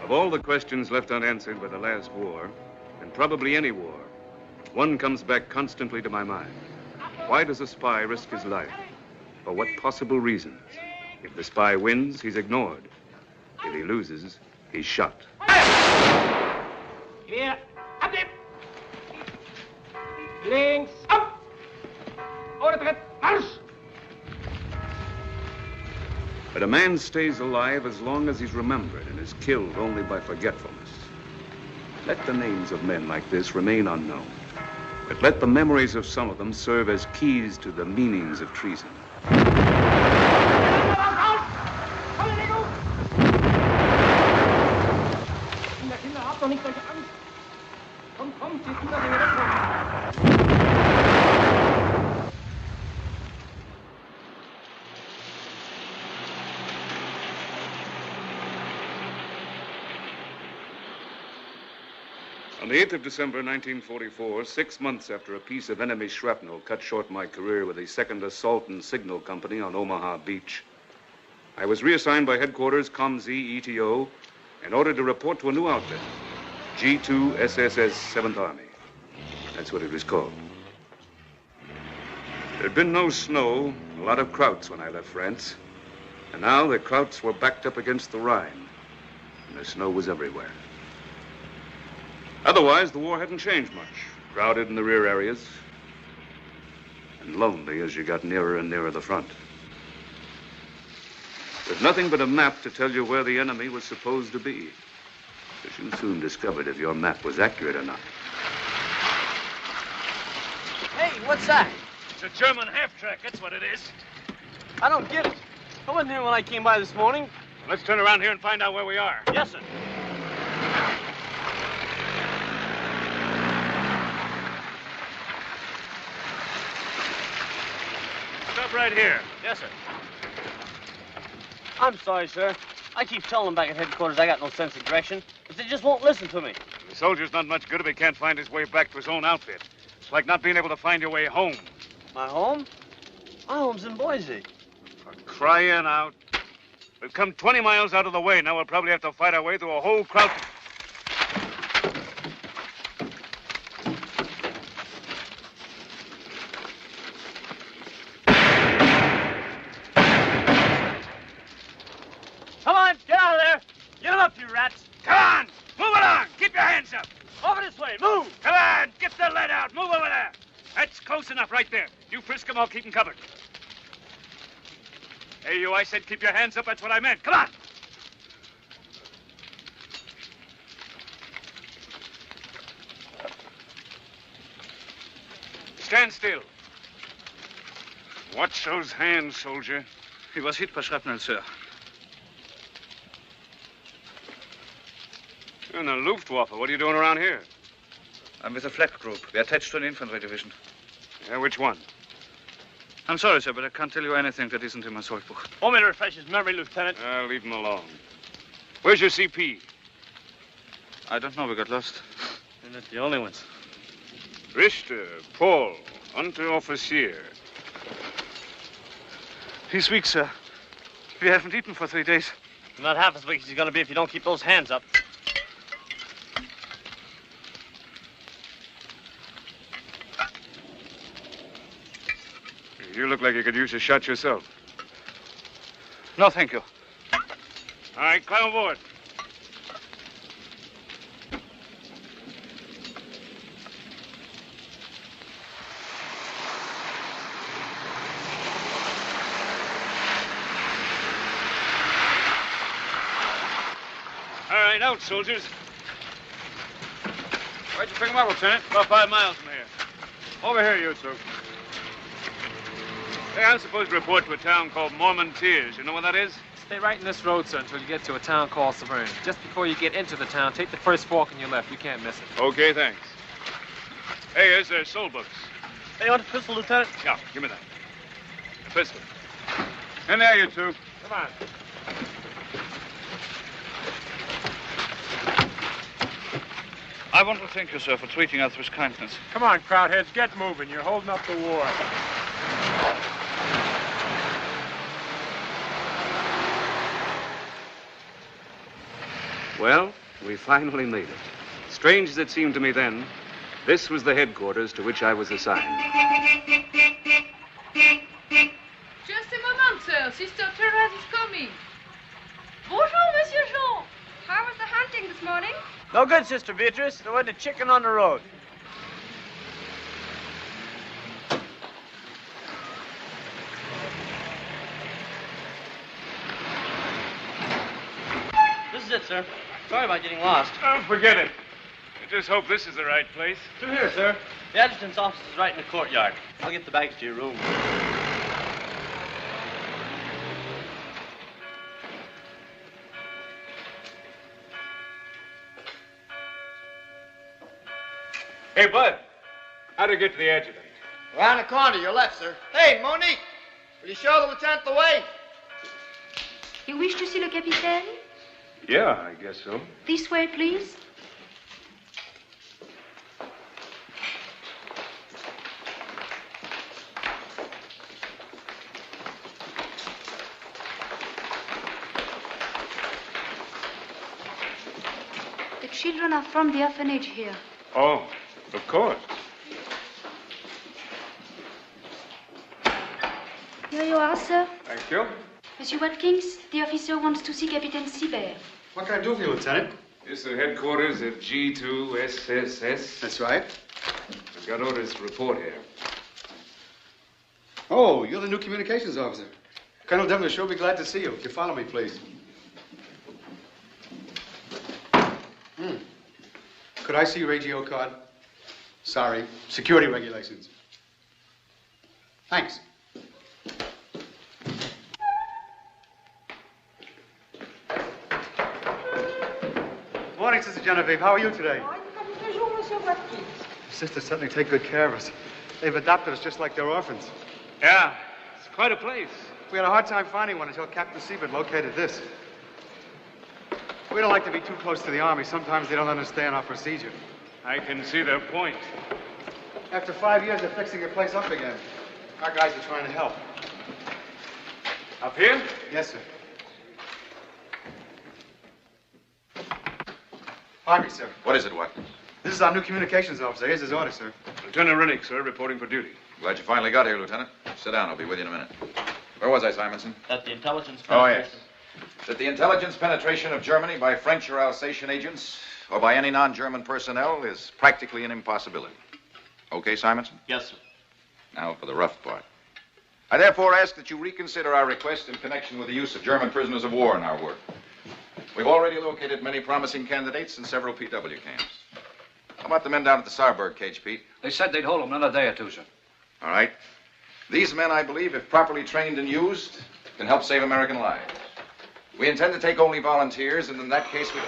Of all the questions left unanswered by the last war, and probably any war, one comes back constantly to my mind. Why does a spy risk his life? For what possible reasons? If the spy wins, he's ignored. If he loses, he's shot. Here, up there. Links, up. Order, march. But a man stays alive as long as he's remembered and is killed only by forgetfulness. Let the names of men like this remain unknown, but let the memories of some of them serve as keys to the meanings of treason. On the 8th of December, 1944, 6 months after a piece of enemy shrapnel cut short my career with the 2nd Assault and Signal Company on Omaha Beach, I was reassigned by headquarters COMZ ETO and ordered to report to a new outfit, G2 SSS 7th Army. That's what it was called. There'd been no snow, a lot of krauts when I left France, and now the krauts were backed up against the Rhine, and the snow was everywhere. Otherwise, the war hadn't changed much. Crowded in the rear areas and lonely as you got nearer and nearer the front. With nothing but a map to tell you where the enemy was supposed to be. Because you soon discovered if your map was accurate or not. Hey, what's that? It's a German half-track, that's what it is. I don't get it. I wasn't here when I came by this morning. Well, let's turn around here and find out where we are. Yes, sir. Stop right here. Yes, sir. I'm sorry, sir. I keep telling them back at headquarters I got no sense of direction, but they just won't listen to me. The soldier's not much good if he can't find his way back to his own outfit. It's like not being able to find your way home. My home? My home's in Boise. For crying out. We've come 20 miles out of the way. Now we'll probably have to fight our way through a whole crowd. Come on, get out of there. Get up, you rats. Come on! Move along! Keep your hands up! Over this way. Move! Come on! Get the lead out! Move over there! That's close enough right there. You frisk them, I'll keep them covered. Hey, you, I said keep your hands up. That's what I meant. Come on! Stand still. Watch those hands, soldier. He was hit by shrapnel, sir. You're in the Luftwaffe. What are you doing around here? I'm with a flak group. We're attached to an infantry division. Yeah, which one? I'm sorry, sir, but I can't tell you anything that isn't in my salt book. Want me to refresh his memory, Lieutenant? Leave him alone. Where's your CP? I don't know. We got lost. They're not the only ones. Richter, Paul, Unteroffizier. He's weak, sir. We haven't eaten for 3 days. Not half as weak as he's going to be if you don't keep those hands up. You look like you could use a shot yourself. No, thank you. All right, climb aboard. All right, out, soldiers. Where'd you pick him up, Lieutenant? About 5 miles from here. Over here, you two. Hey, I'm supposed to report to a town called Mormonteers. You know where that is? Stay right in this road, sir, until you get to a town called Severn. Just before you get into the town, take the first fork on your left. You can't miss it. Okay, thanks. Hey, here's their soul books. Hey, you want a pistol, Lieutenant? Yeah, give me that. A pistol. In there, you two. Come on. I want to thank you, sir, for treating us with kindness. Come on, crowdheads, get moving. You're holding up the war. Well, we finally made it. Strange as it seemed to me then, this was the headquarters to which I was assigned. Just a moment, sir. Sister Therese is coming. Bonjour, Monsieur Jean. How was the hunting this morning? No good, Sister Beatrice. There wasn't a chicken on the road. This is it, sir. Sorry about getting lost. Oh, forget it. I just hope this is the right place. Through here, sir. The adjutant's office is right in the courtyard. I'll get the bags to your room. Hey, Bud. How'd I get to the adjutant? Around the corner, your left, sir. Hey, Monique, will you show the lieutenant the way? You wish to see le capitaine? Yeah, I guess so. This way, please. The children are from the orphanage here. Oh, of course. Here you are, sir. Thank you. Monsieur Watkins, the officer wants to see Captain Sibert. What can I do for you, Lieutenant? This is the headquarters of G2SSS. That's right. I've got orders to report here. Oh, you're the new communications officer. Colonel Devlin will sure be glad to see you. If you follow me, please. Could I see your AGO card? Sorry, security regulations. Thanks. Morning, Sister Genevieve. How are you today? Sisters certainly take good care of us. They've adopted us just like they're orphans. Yeah, it's quite a place. We had a hard time finding one until Captain Siebert located this. We don't like to be too close to the Army. Sometimes they don't understand our procedure. I can see their point. After 5 years, they're fixing the place up again. Our guys are trying to help. Up here? Yes, sir. Pardon me, sir. What is it, what? This is our new communications officer. Here's his order, sir. Lieutenant Rennick, sir, reporting for duty. Glad you finally got here, Lieutenant. Sit down. I'll be with you in a minute. Where was I, Simonson? At the intelligence Oh, yes. penetration. That the intelligence penetration of Germany by French or Alsatian agents or by any non-German personnel is practically an impossibility. Okay, Simonson? Yes, sir. Now for the rough part. I therefore ask that you reconsider our request in connection with the use of German prisoners of war in our work. We've already located many promising candidates in several PW camps. How about the men down at the Saarburg cage, Pete? They said they'd hold them another day or two, sir. All right. These men, I believe, if properly trained and used, can help save American lives. We intend to take only volunteers, and in that case, we...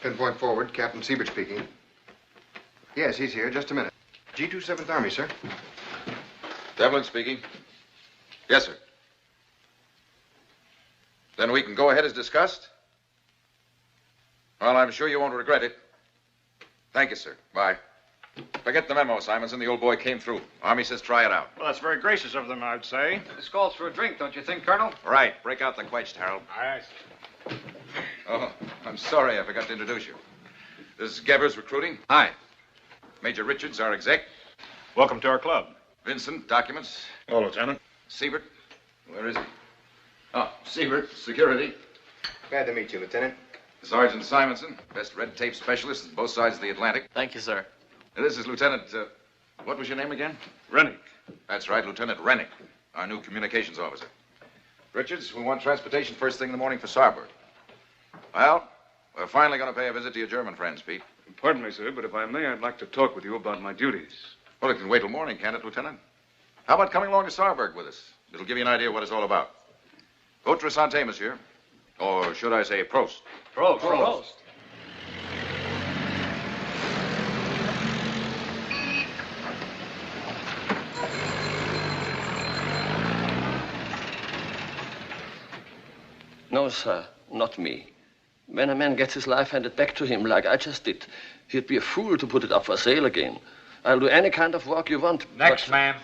Pinpoint forward, Captain Siebert speaking. Yes, he's here. Just a minute. G2 7th Army, sir. Devlin speaking. Yes, sir. Then we can go ahead as discussed? Well, I'm sure you won't regret it. Thank you, sir. Bye. Forget the memo, Simonson. The old boy came through. Army says try it out. Well, that's very gracious of them, I'd say. This calls for a drink, don't you think, Colonel? Right. Break out the quenched, Harold. Aye. Oh, I'm sorry I forgot to introduce you. This is Gebers Recruiting. Hi. Major Richards, our exec. Welcome to our club. Vincent, documents. Oh, Lieutenant. Siebert. Where is he? Oh, Siebert, security. Glad to meet you, Lieutenant. Sergeant Simonson, best red tape specialist on both sides of the Atlantic. Thank you, sir. And this is Lieutenant, what was your name again? Rennick. That's right, Lieutenant Rennick, our new communications officer. Richards, we want transportation first thing in the morning for Saarburg. Well, we're finally going to pay a visit to your German friends, Pete. Pardon me, sir, but if I may, I'd like to talk with you about my duties. Well, it can wait till morning, can't it, Lieutenant? How about coming along to Saarburg with us? It'll give you an idea of what it's all about. Votre santé, monsieur. Or should I say Prost? Prost. Prost. No, sir, not me. When a man gets his life handed back to him like I just did, he'd be a fool to put it up for sale again. I'll do any kind of work you want. Next, ma'am.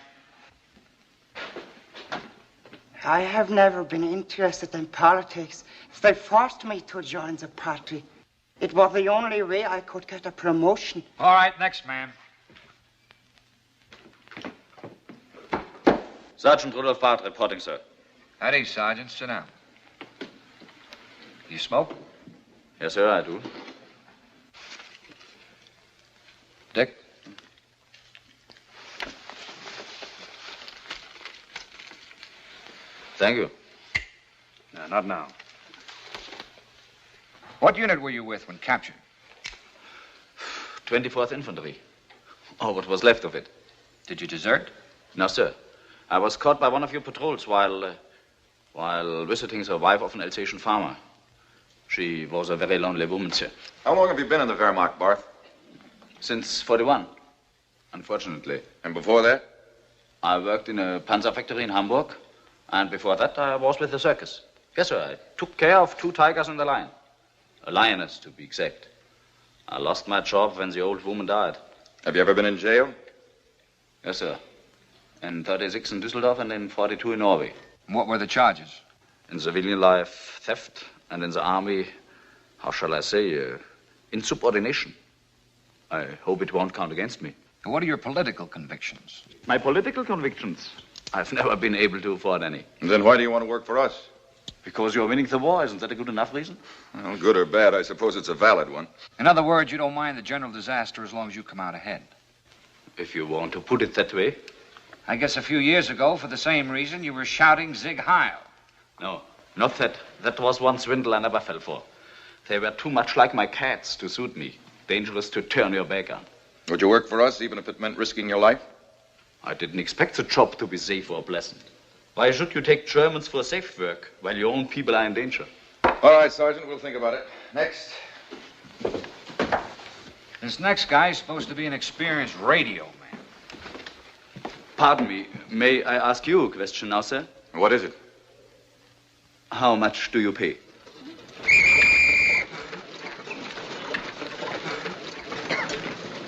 I have never been interested in politics. They forced me to join the party. It was the only way I could get a promotion. All right, next man. Sergeant Rudolph Barth reporting, sir. Howdy, Sergeant. Sit down. You smoke? Yes, sir, I do. Dick? Thank you. No, not now. What unit were you with when captured? 24th Infantry. Or what was left of it. Did you desert? No, sir. I was caught by one of your patrols while visiting the wife of an Alsatian farmer. She was a very lonely woman, sir. How long have you been in the Wehrmacht, Barth? Since 41, unfortunately. And before that? I worked in a panzer factory in Hamburg. And before that, I was with the circus. Yes, sir. I took care of 2 tigers and a lion. A lioness, to be exact. I lost my job when the old woman died. Have you ever been in jail? Yes, sir. In 36 in Düsseldorf and in 42 in Norway. What were the charges? In civilian life, theft. And in the army, how shall I say, insubordination. I hope it won't count against me. And what are your political convictions? My political convictions? I've never been able to afford any. And then why do you want to work for us? Because you're winning the war. Isn't that a good enough reason? Well, good or bad, I suppose it's a valid one. In other words, you don't mind the general disaster as long as you come out ahead. If you want to put it that way. I guess a few years ago, for the same reason, you were shouting Sieg Heil. No, not that. That was one swindle I never fell for. They were too much like my cats to suit me. Dangerous to turn your back on. Would you work for us, even if it meant risking your life? I didn't expect the job to be safe or pleasant. Why should you take Germans for safe work while your own people are in danger? All right, Sergeant, we'll think about it. Next. This next guy is supposed to be an experienced radio man. Pardon me, may I ask you a question now, sir? What is it? How much do you pay?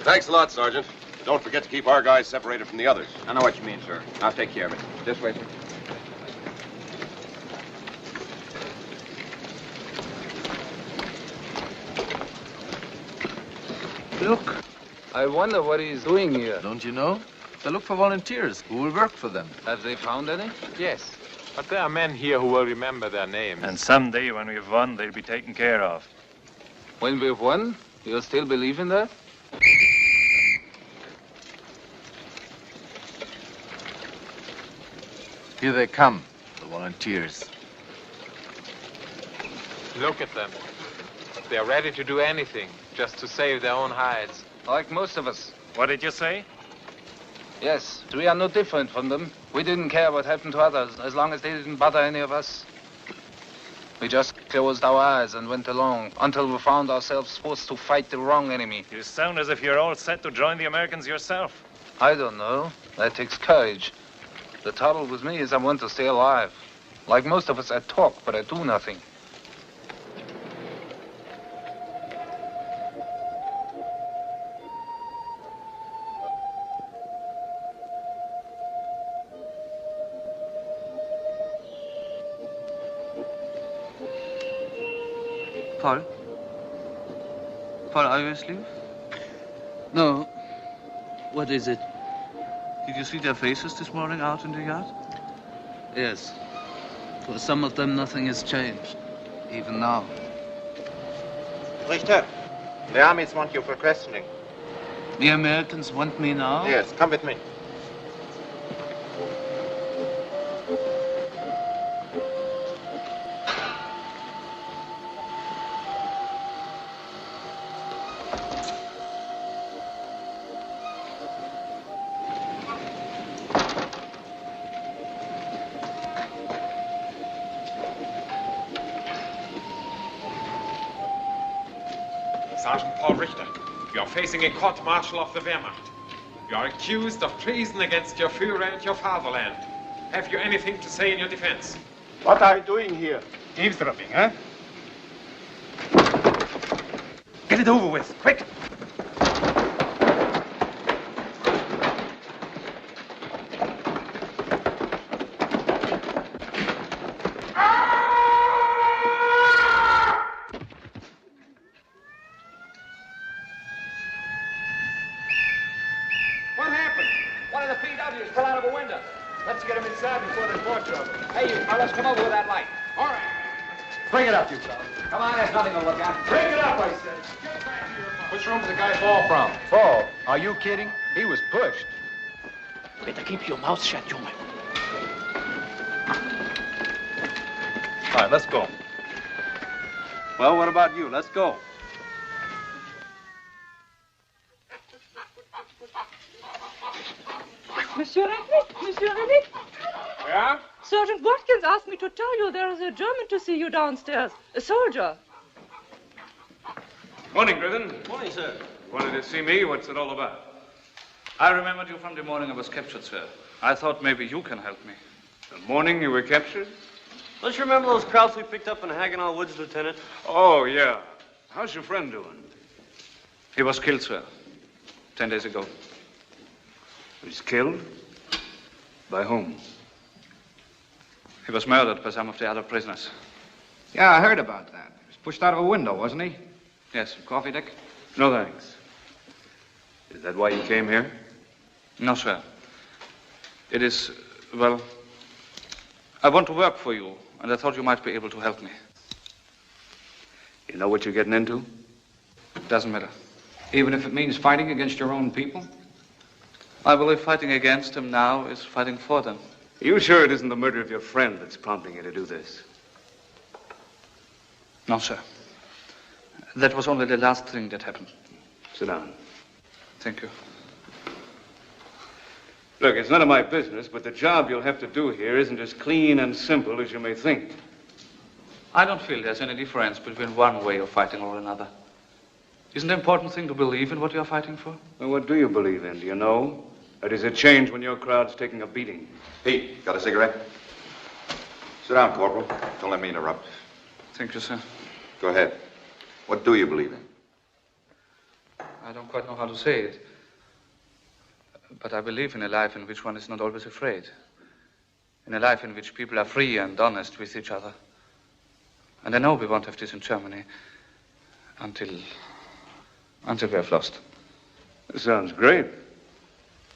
Thanks a lot, Sergeant. Don't forget to keep our guys separated from the others. I know what you mean, sir. I'll take care of it. This way, sir. Look, I wonder what he's doing here. Don't you know? They look for volunteers who will work for them. Have they found any? Yes, but there are men here who will remember their names. And someday when we've won, they'll be taken care of. When we've won, you'll still believe in that? Here they come, the volunteers. Look at them. They're ready to do anything, just to save their own hides. Like most of us. What did you say? Yes, we are no different from them. We didn't care what happened to others, as long as they didn't bother any of us. We just closed our eyes and went along until we found ourselves forced to fight the wrong enemy. You sound as if you're all set to join the Americans yourself. I don't know. That takes courage. The trouble with me is I want to stay alive. Like most of us, I talk, but I do nothing. Paul? Paul, are you asleep? No. What is it? Did you see their faces this morning out in the yard? Yes. For some of them, nothing has changed. Even now. Richter, the armies want you for questioning. The Americans want me now? Yes, come with me. Sergeant Paul Richter, you are facing a court-martial of the Wehrmacht. You are accused of treason against your Führer and your fatherland. Have you anything to say in your defense? What are you doing here? Eavesdropping, huh? Get it over with, quick! fight. All right. Bring it up, you fellas. Come on, there's nothing to look at. Bring it up, I said. Which room did the guy fall from? Fall? Are you kidding? He was pushed. Better keep your mouth shut, you man. All right, let's go. Well, what about you? Let's go. Monsieur Rennick, Monsieur Rennick. Yeah? Sergeant Watkins asked me to tell you there is a German to see you downstairs. A soldier. Morning, Griffin. Morning, sir. Wanted to see me? What's it all about? I remembered you from the morning I was captured, sir. I thought maybe you can help me. The morning you were captured? Don't you remember those crowds we picked up in Hagenall Woods, Lieutenant? Oh, yeah. How's your friend doing? He was killed, sir. 10 days ago. He was killed? By whom? He was murdered by some of the other prisoners. Yeah, I heard about that. He was pushed out of a window, wasn't he? Yes. Coffee, Dick? No, thanks. Is that why you came here? No, sir. It is, well, I want to work for you, and I thought you might be able to help me. You know what you're getting into? Doesn't matter. Even if it means fighting against your own people? I believe fighting against them now is fighting for them. Are you sure it isn't the murder of your friend that's prompting you to do this? No, sir. That was only the last thing that happened. Sit down. Thank you. Look, it's none of my business, but the job you'll have to do here isn't as clean and simple as you may think. I don't feel there's any difference between one way of fighting or another. Isn't the important thing to believe in what you're fighting for? Well, what do you believe in? Do you know? Or does it change when your crowd's taking a beating? Pete, got a cigarette? Sit down, Corporal. Don't let me interrupt. Thank you, sir. Go ahead. What do you believe in? I don't quite know how to say it. But I believe in a life in which one is not always afraid. In a life in which people are free and honest with each other. And I know we won't have this in Germany until we have lost. That sounds great.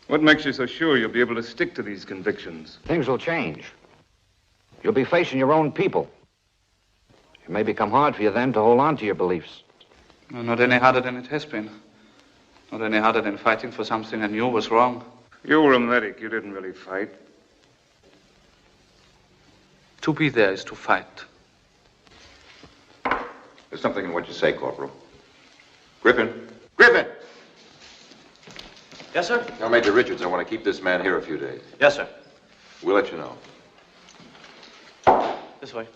What makes you so sure you'll be able to stick to these convictions? Things will change. You'll be facing your own people. It may become hard for you then to hold on to your beliefs. No, not any harder than it has been. Not any harder than fighting for something I knew was wrong. You were a medic. You didn't really fight. To be there is to fight. There's something in what you say, Corporal. Griffin! Griffin! Yes, sir? Now, Major Richards, I want to keep this man here a few days. Yes, sir. We'll let you know. This way.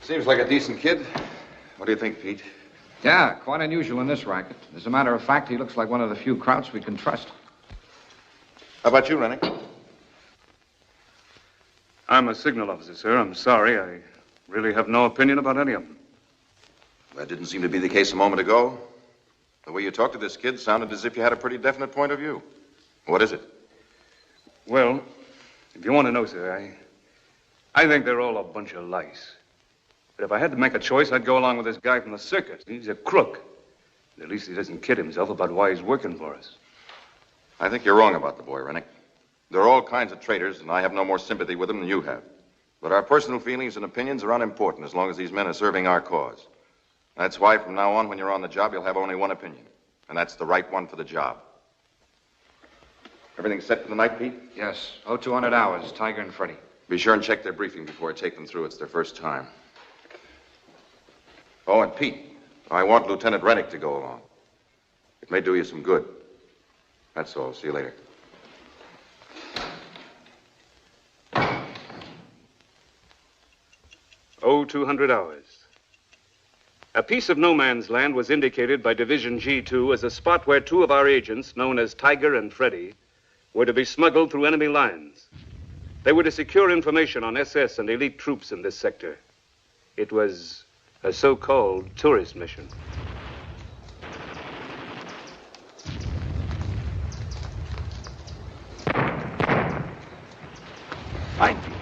Seems like a decent kid. What do you think, Pete? Yeah, quite unusual in this racket. As a matter of fact, he looks like one of the few Krauts we can trust. How about you, Rennick? I'm a signal officer, sir. I'm sorry. I really have no opinion about any of them. That didn't seem to be the case a moment ago. The way you talked to this kid sounded as if you had a pretty definite point of view. What is it? Well, if you want to know, sir, I think they're all a bunch of lies. But if I had to make a choice, I'd go along with this guy from the circus. He's a crook. At least he doesn't kid himself about why he's working for us. I think you're wrong about the boy, Rennick. There are all kinds of traitors, and I have no more sympathy with them than you have. But our personal feelings and opinions are unimportant as long as these men are serving our cause. That's why from now on, when you're on the job, you'll have only one opinion. And that's the right one for the job. Everything set for the night, Pete? Yes. 0200 hours, Tiger and Freddy. Be sure and check their briefing before I take them through. It's their first time. Oh, and Pete, I want Lieutenant Rennick to go along. It may do you some good. That's all. See you later. Oh, 200 hours. A piece of no man's land was indicated by Division G2 as a spot where two of our agents, known as Tiger and Freddy, were to be smuggled through enemy lines. They were to secure information on SS and elite troops in this sector. It was a so-called tourist mission. Minefield.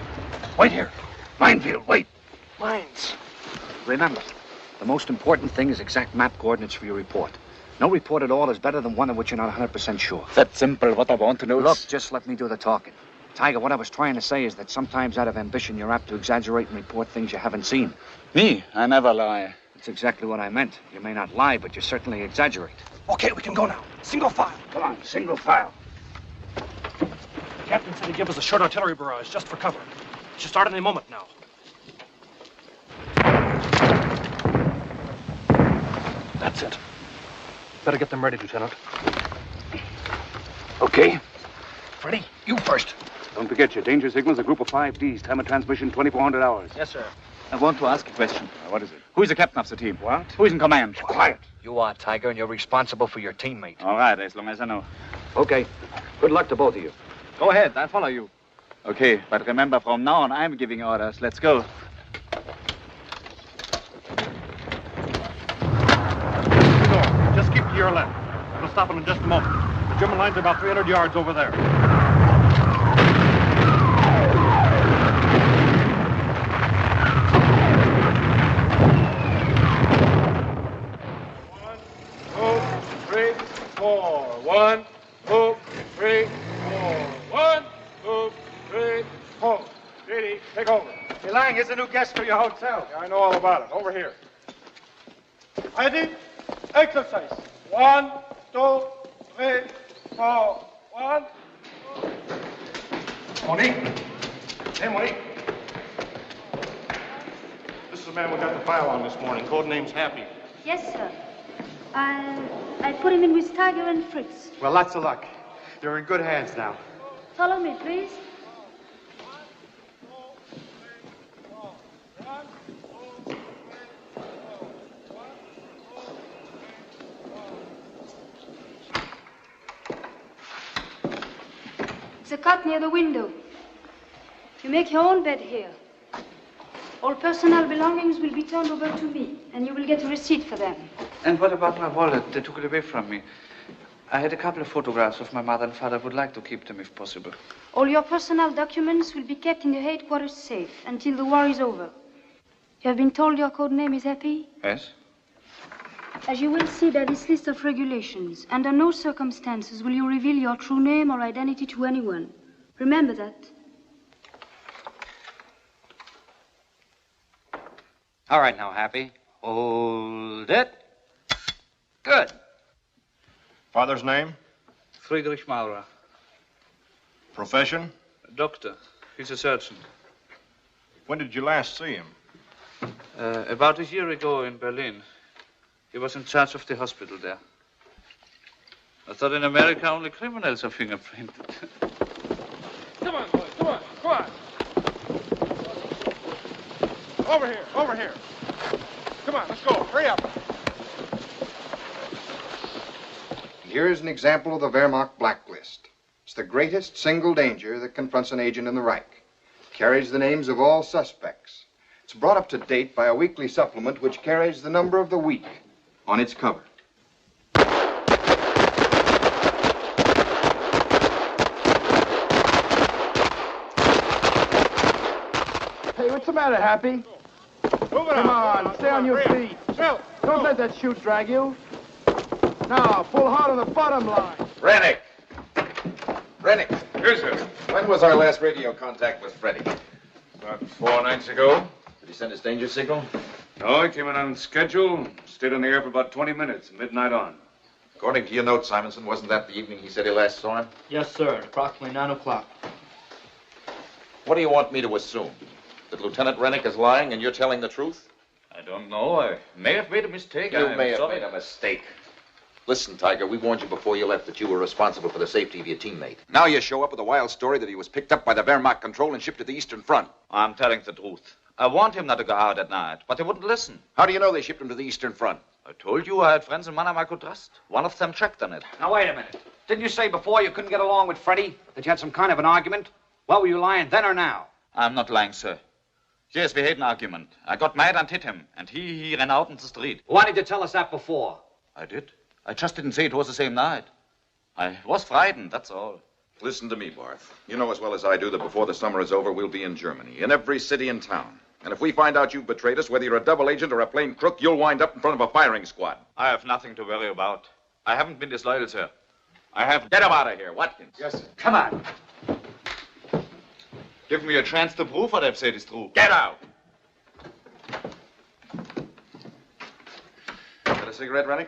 Wait here. Minefield, wait. Mines. Remember, the most important thing is exact map coordinates for your report. No report at all is better than one of which you're not 100% sure. That's simple. What I want to know is... Look, just let me do the talking. Tiger, what I was trying to say is that sometimes out of ambition, you're apt to exaggerate and report things you haven't seen. Me? I never lie. That's exactly what I meant. You may not lie, but you certainly exaggerate. Okay, we can go now. Single file. Come on, single file. Captain said he'd give us a short artillery barrage just for cover. Should start any moment now. That's it. Better get them ready, Lieutenant. Okay. Freddie, you first. Don't forget your danger signals, a group of 5Ds. Time of transmission, 2,400 hours. Yes, sir. I want to ask a question. What is it? Who is the captain of the team? What? Who is in command? Quiet. You are, Tiger, and you're responsible for your teammate. All right, as long as I know. Okay. Good luck to both of you. Go ahead, I'll follow you. Okay, but remember, from now on, I'm giving orders. Let's go. Just keep to your left. We'll stop it in just a moment. The German lines are about 300 yards over there. One, two, three, four. 1, 2, 3, 4. Didi, take over. Hey, Lang, here's a new guest for your hotel. Yeah, I know all about it. Over here. Ready? Exercise. 1, 2, 3, 4. 1, 2. Monique. Hey, Monique. This is the man we got the file on this morning. Code name's Happy. Yes, sir. I put him in with Tiger and Fritz. Well, lots of luck. You're in good hands now. Follow me, please. It's a cot near the window. You make your own bed here. All personal belongings will be turned over to me, and you will get a receipt for them. And what about my wallet? They took it away from me. I had a couple of photographs of my mother and father. I would like to keep them if possible. All your personal documents will be kept in the headquarters safe until the war is over. You have been told your code name is Happy? Yes? As you will see by this list of regulations, under no circumstances will you reveal your true name or identity to anyone. Remember that. All right now, Happy. Hold it. Good. Father's name? Friedrich Maurer. Profession? Doctor. He's a surgeon. When did you last see him? About a year ago in Berlin. He was in charge of the hospital there. I thought in America only criminals are fingerprinted. Come on, boys. Come on. Come on. Over here. Over here. Come on, let's go. Hurry up. Here is an example of the Wehrmacht blacklist. It's the greatest single danger that confronts an agent in the Reich. It carries the names of all suspects. It's brought up to date by a weekly supplement which carries the number of the week on its cover. Hey, what's the matter, Happy? Come on, stay on your feet. Don't let that chute drag you. Now, pull hard on the bottom line. Rennick! Rennick! Yes, sir. When was our last radio contact with Freddie? About 4 nights ago. Did he send his danger signal? No, he came in on schedule. Stayed on the air for about 20 minutes, midnight on. According to your note, Simonson, wasn't that the evening he said he last saw him? Yes, sir. At approximately 9 o'clock. What do you want me to assume? That Lieutenant Rennick is lying and you're telling the truth? I don't know. I may have made a mistake. You may have made a mistake. Listen, Tiger, we warned you before you left that you were responsible for the safety of your teammate. Now you show up with a wild story that he was picked up by the Wehrmacht control and shipped to the Eastern Front. I'm telling the truth. I warned him not to go out at night, but he wouldn't listen. How do you know they shipped him to the Eastern Front? I told you I had friends in Mannheim I could trust. One of them checked on it. Now, wait a minute. Didn't you say before you couldn't get along with Freddie? That you had some kind of an argument? Well, were you lying then or now? I'm not lying, sir. Yes, we had an argument. I got mad and hit him, and he ran out in the street. Why did you tell us that before? I did. I just didn't say it was the same night. I was frightened, that's all. Listen to me, Barth. You know as well as I do that before the summer is over, we'll be in Germany, in every city in town. And if we find out you've betrayed us, whether you're a double agent or a plain crook, you'll wind up in front of a firing squad. I have nothing to worry about. I haven't been disloyal, sir. I have... Get him out of here, Watkins. Yes, sir. Come on. Give me a chance to prove what I've said is true. Get out. Got a cigarette, Rennie?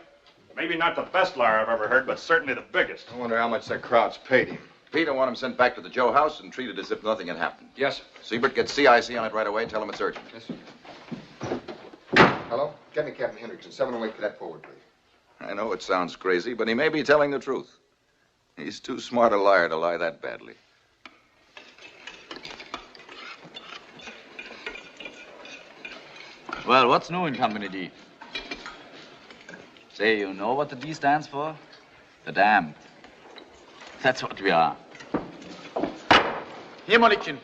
Maybe not the best liar I've ever heard, but certainly the biggest. I wonder how much that crowd's paid him. Peter, want him sent back to the Joe house and treated as if nothing had happened. Yes, sir. Siebert, get CIC on it right away. Tell him it's urgent. Yes, sir. Hello? Get me Captain Hendrickson, 708 Cadet forward, please. I know it sounds crazy, but he may be telling the truth. He's too smart a liar to lie that badly. Well, what's new in Company D? Say, you know what the D stands for? The damned. That's what we are. Here, Molikin.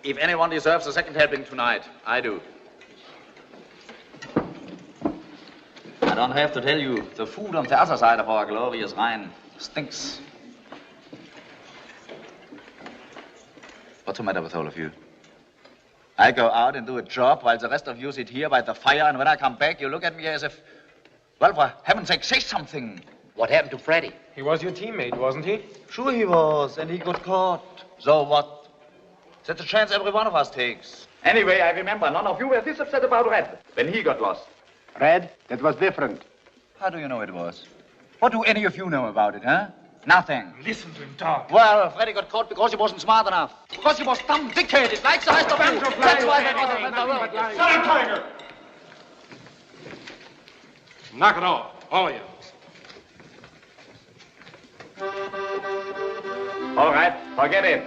If anyone deserves a second helping tonight, I do. I don't have to tell you, the food on the other side of our glorious Rhine stinks. What's the matter with all of you? I go out and do a job while the rest of you sit here by the fire, and when I come back, you look at me as if... Well, for heaven's sake, say something. What happened to Freddie? He was your teammate, wasn't he? Sure he was, and he got caught. So what? That's a chance every one of us takes. Anyway, I remember none of you were this upset about Red when he got lost. Red, that was different. How do you know it was? What do any of you know about it, huh? Nothing. Listen to him talk. Well, Freddie got caught because he wasn't smart enough. Because he was dumb, dick-headed, like the rest of you. That's why they got him in the world. Shut up, Tiger! Knock it off, all of you. All right, forget it.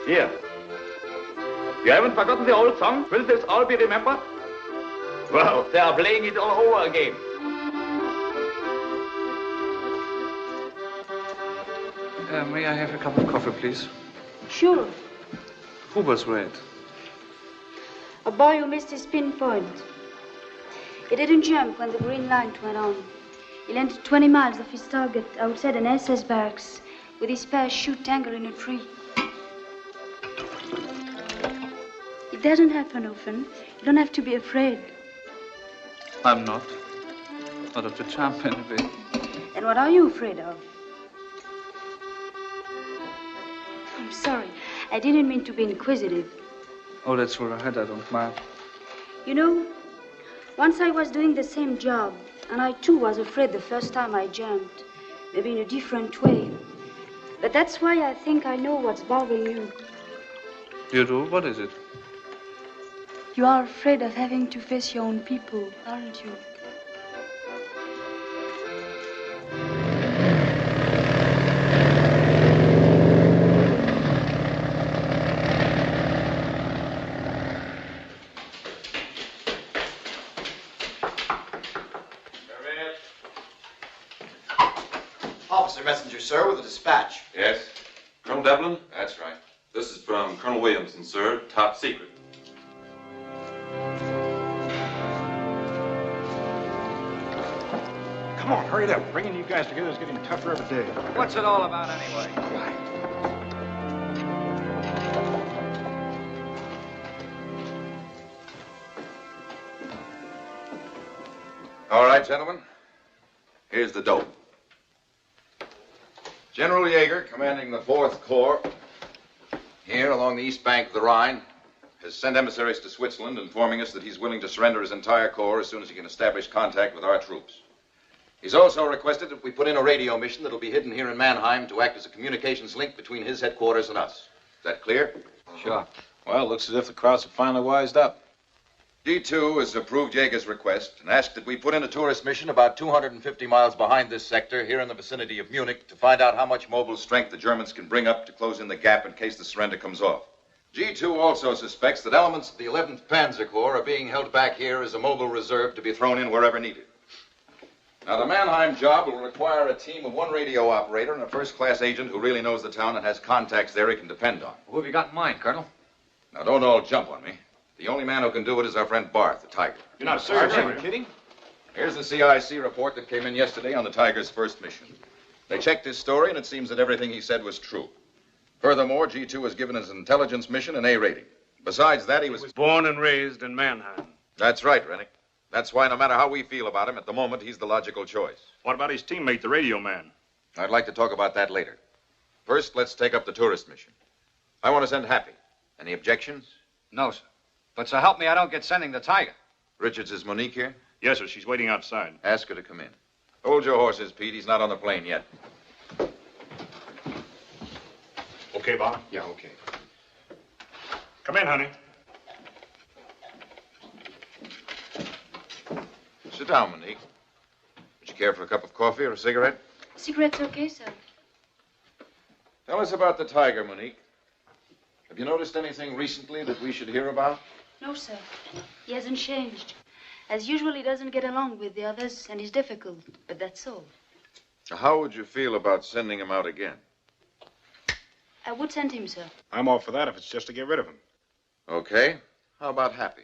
Here. You haven't forgotten the old song? Will this all be remembered? Well, they are playing it all over again. May I have a cup of coffee, please? Sure. Who was Red? A boy who missed his pinpoint. He didn't jump when the green light went on. He landed 20 miles off his target outside an SS barracks with his parachute tangled in a tree. It doesn't happen often. You don't have to be afraid. I'm not. Not of the champ, anyway. And what are you afraid of? I'm sorry. I didn't mean to be inquisitive. Oh, that's all right. I don't mind. You know, once I was doing the same job, and I too was afraid the first time I jumped. Maybe in a different way. But that's why I think I know what's bothering you. You do? What is it? You are afraid of having to face your own people, aren't you? Officer messenger, sir, with a dispatch. Yes? Colonel Devlin? That's right. This is from Colonel Williamson, sir. Top secret. Come on, hurry it up. Bringing you guys together is getting tougher every day. What's it all about anyway? All right, gentlemen. Here's the dope. General Yeager, commanding the 4th Corps, here along the east bank of the Rhine, has sent emissaries to Switzerland informing us that he's willing to surrender his entire corps as soon as he can establish contact with our troops. He's also requested that we put in a radio mission that'll be hidden here in Mannheim to act as a communications link between his headquarters and us. Is that clear? Sure. Well, looks as if the crowds have finally wised up. D2 has approved Yeager's request and asked that we put in a tourist mission about 250 miles behind this sector here in the vicinity of Munich to find out how much mobile strength the Germans can bring up to close in the gap in case the surrender comes off. G2 also suspects that elements of the 11th Panzer Corps are being held back here as a mobile reserve to be thrown in wherever needed. Now, the Mannheim job will require a team of 1 radio operator and a first-class agent who really knows the town and has contacts there he can depend on. Who have you got in mind, Colonel? Now, don't all jump on me. The only man who can do it is our friend Barth, the Tiger. You're not serious, are you kidding? Here's the CIC report that came in yesterday on the Tiger's first mission. They checked his story, and it seems that everything he said was true. Furthermore, G2 was given his intelligence mission an A rating. Besides that, he was born and raised in Mannheim. That's right, Rennick. That's why, no matter how we feel about him, at the moment, he's the logical choice. What about his teammate, the radio man? I'd like to talk about that later. First, let's take up the tourist mission. I want to send Happy. Any objections? No, sir. But so help me, I don't get sending the Tiger. Richards, is Monique here? Yes, sir. She's waiting outside. Ask her to come in. Hold your horses, Pete. He's not on the plane yet. Okay, Bob? Yeah, okay. Come in, honey. Sit down, Monique. Would you care for a cup of coffee or a cigarette? Cigarette's okay, sir. Tell us about the Tiger, Monique. Have you noticed anything recently that we should hear about? No, sir. He hasn't changed. As usual, he doesn't get along with the others, and he's difficult. But that's all. How would you feel about sending him out again? I would send him, sir. I'm all for that if it's just to get rid of him. Okay. How about Happy?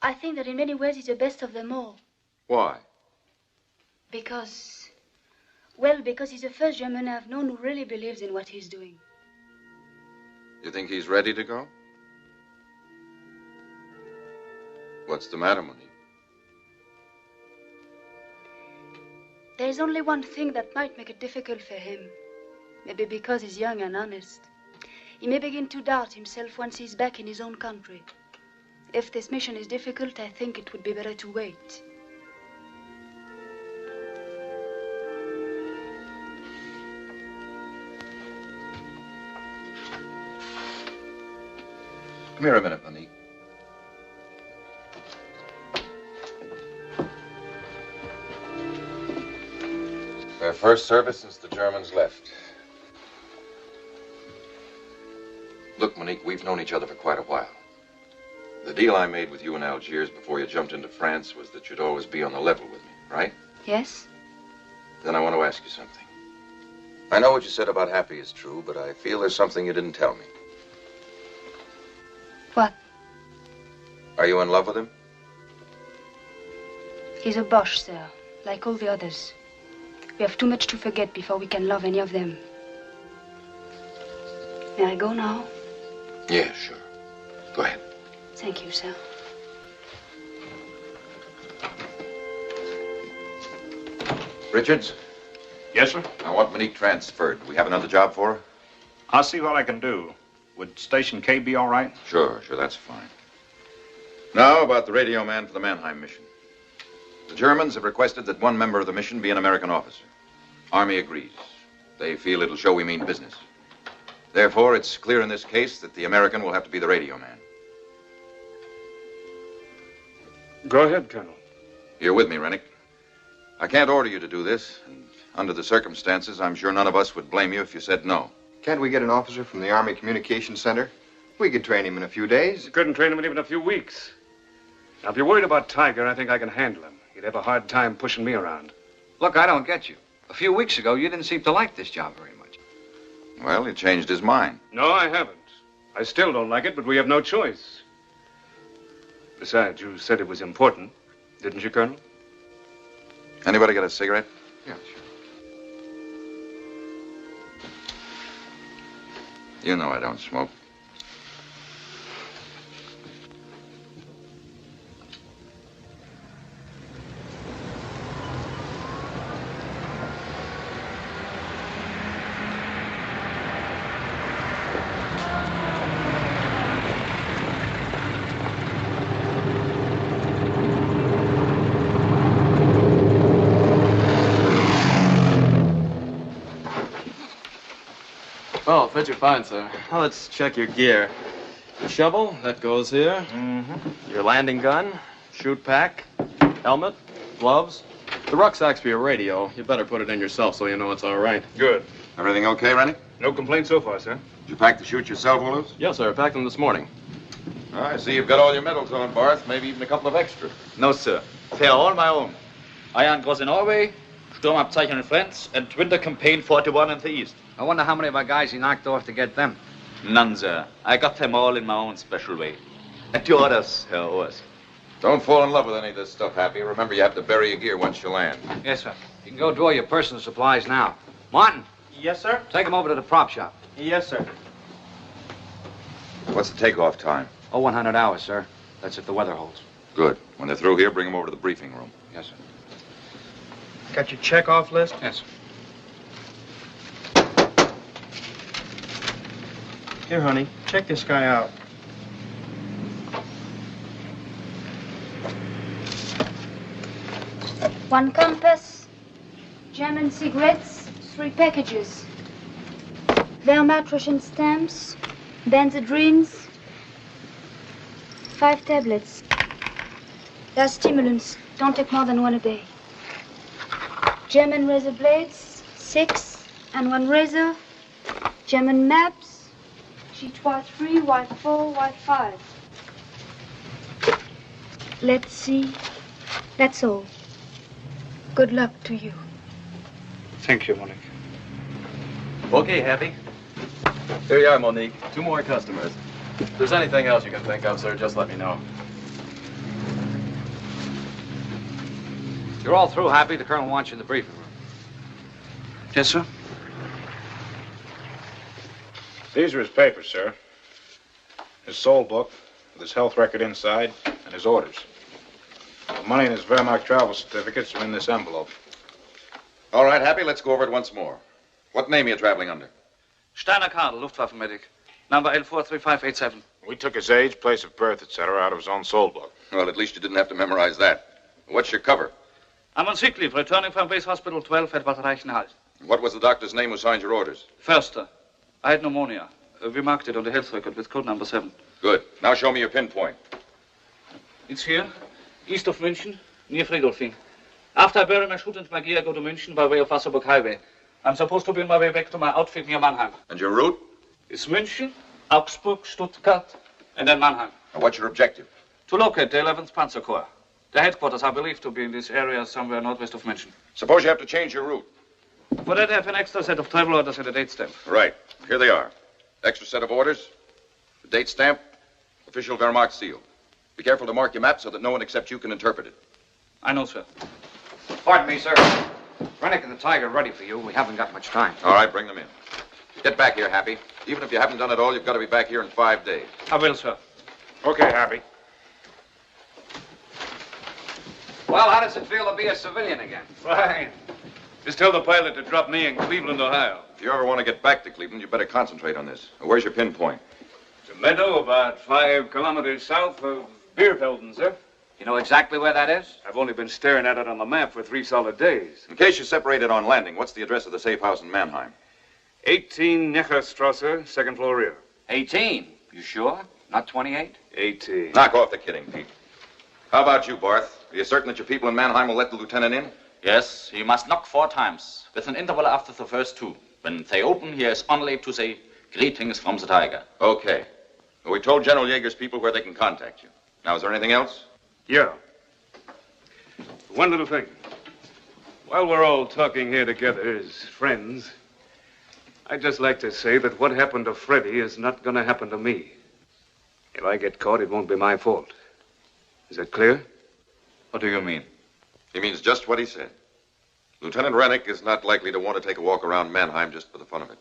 I think that in many ways he's the best of them all. Why? Because he's the first German I've known who really believes in what he's doing. You think he's ready to go? What's the matter, Monique? There is only one thing that might make it difficult for him. Maybe because he's young and honest. He may begin to doubt himself once he's back in his own country. If this mission is difficult, I think it would be better to wait. Come here a minute, Monique. Their first service since the Germans left. Look, Monique, we've known each other for quite a while. The deal I made with you in Algiers before you jumped into France was that you'd always be on the level with me, right? Yes? Then I want to ask you something. I know what you said about Happy is true, but I feel there's something you didn't tell me. What? Are you in love with him? He's a Boche, sir, like all the others. We have too much to forget before we can love any of them. May I go now? Yeah, sure. Go ahead. Thank you, sir. Richards? Yes, sir? I want Monique transferred. We have another job for her? I'll see what I can do. Would Station K be all right? Sure, that's fine. Now about the radio man for the Mannheim mission. The Germans have requested that one member of the mission be an American officer. Army agrees. They feel it'll show we mean business. Therefore, it's clear in this case that the American will have to be the radio man. Go ahead, Colonel. You're with me, Rennick. I can't order you to do this, and under the circumstances, I'm sure none of us would blame you if you said no. Can't we get an officer from the Army Communications Center? We could train him in a few days. You couldn't train him in even a few weeks. Now, if you're worried about Tiger, I think I can handle him. He'd have a hard time pushing me around. Look, I don't get you. A few weeks ago, you didn't seem to like this job very much. Well, he changed his mind. No, I haven't. I still don't like it, but we have no choice. Besides, you said it was important, didn't you, Colonel? Anybody got a cigarette? Yeah, sure. You know I don't smoke. Oh, fit you fine, sir. Now let's check your gear. Your shovel, that goes here. Mm-hmm. Your landing gun, chute pack, helmet, gloves. The rucksack's for your radio. You better put it in yourself so you know it's all right. Good. Everything okay, Rennick? No complaints so far, sir. Did you pack the chute yourself, Willows? Yes, sir. I packed them this morning. I see you've got all your medals on, Barth. Maybe even a couple of extra. No, sir. They're all my own. Iron Cross in Norway, Sturmabzeichen in France, and Winter Campaign 41 in the East. I wonder how many of our guys he knocked off to get them. None, sir. I got them all in my own special way. At your orders, Herr Urs. Don't fall in love with any of this stuff, Happy. Remember, you have to bury your gear once you land. Yes, sir. You can go draw your personal supplies now. Martin. Yes, sir? Take them over to the prop shop. Yes, sir. What's the takeoff time? Oh, 100 hours, sir. That's if the weather holds. Good. When they're through here, bring them over to the briefing room. Yes, sir. Got your check-off list? Yes, sir. Here, honey, check this guy out. One compass, German cigarettes, 3 packages. Wehrmacht Russian stamps, Benzedrines, 5 tablets. They are stimulants. Don't take more than 1 a day. German razor blades, 6, and 1 razor. German maps, sheet Y3, Y4, Y5. Let's see. That's all. Good luck to you. Thank you, Monique. Okay, Happy. Here you are, Monique. 2 more customers. If there's anything else you can think of, sir, just let me know. You're all through, Happy. The colonel wants you in the briefing room. Yes, sir. These are his papers, sir. His soul book, with his health record inside, and his orders. The money and his Wehrmacht travel certificates are in this envelope. All right, Happy, let's go over it once more. What name are you traveling under? Steiner Karl, Luftwaffenmedic. Number L43587. We took his age, place of birth, etc., out of his own soul book. Well, at least you didn't have to memorize that. What's your cover? I'm on sick leave, returning from base hospital 12 at Bad Reichenhall. What was the doctor's name who signed your orders? Förster. I had pneumonia. We marked it on the health record with code number 7. Good. Now show me your pinpoint. It's here, east of München, near Friedolfing. After I bury my shoot and my gear, I go to München by way of Wasserburg Highway. I'm supposed to be on my way back to my outfit near Mannheim. And your route? It's München, Augsburg, Stuttgart, and then Mannheim. And what's your objective? To locate the 11th Panzer Corps. The headquarters are believed to be in this area somewhere northwest of München. Suppose you have to change your route. For that, I have an extra set of travel orders and a date stamp. Right. Here they are. Extra set of orders, the date stamp, official Wehrmacht seal. Be careful to mark your map so that no one except you can interpret it. I know, sir. Pardon me, sir. Rennick and the Tiger are ready for you. We haven't got much time. All right, bring them in. Get back here, Happy. Even if you haven't done it all, you've got to be back here in 5 days. I will, sir. Okay, Happy. Well, how does it feel to be a civilian again? Fine. Just tell the pilot to drop me in Cleveland, Ohio. If you ever want to get back to Cleveland, you better concentrate on this. Where's your pinpoint? It's a meadow about 5 kilometers south of Viertel, sir. You know exactly where that is? I've only been staring at it on the map for 3 solid days. In case you separated on landing, what's the address of the safe house in Mannheim? 18 Necherstrasse, 2nd floor rear. 18. You sure? Not 28? 18. Knock off the kidding, Pete. How about you, Barth? Are you certain that your people in Mannheim will let the lieutenant in? Yes, he must knock 4 times, with an interval after the first 2. When they open, he is only to say, "Greetings from the Tiger." Okay. Well, we told General Yeager's people where they can contact you. Now, is there anything else? Yeah. One little thing. While we're all talking here together as friends, I'd just like to say that what happened to Freddie is not going to happen to me. If I get caught, it won't be my fault. Is that clear? What do you mean? He means just what he said. Lieutenant Rennick is not likely to want to take a walk around Mannheim just for the fun of it.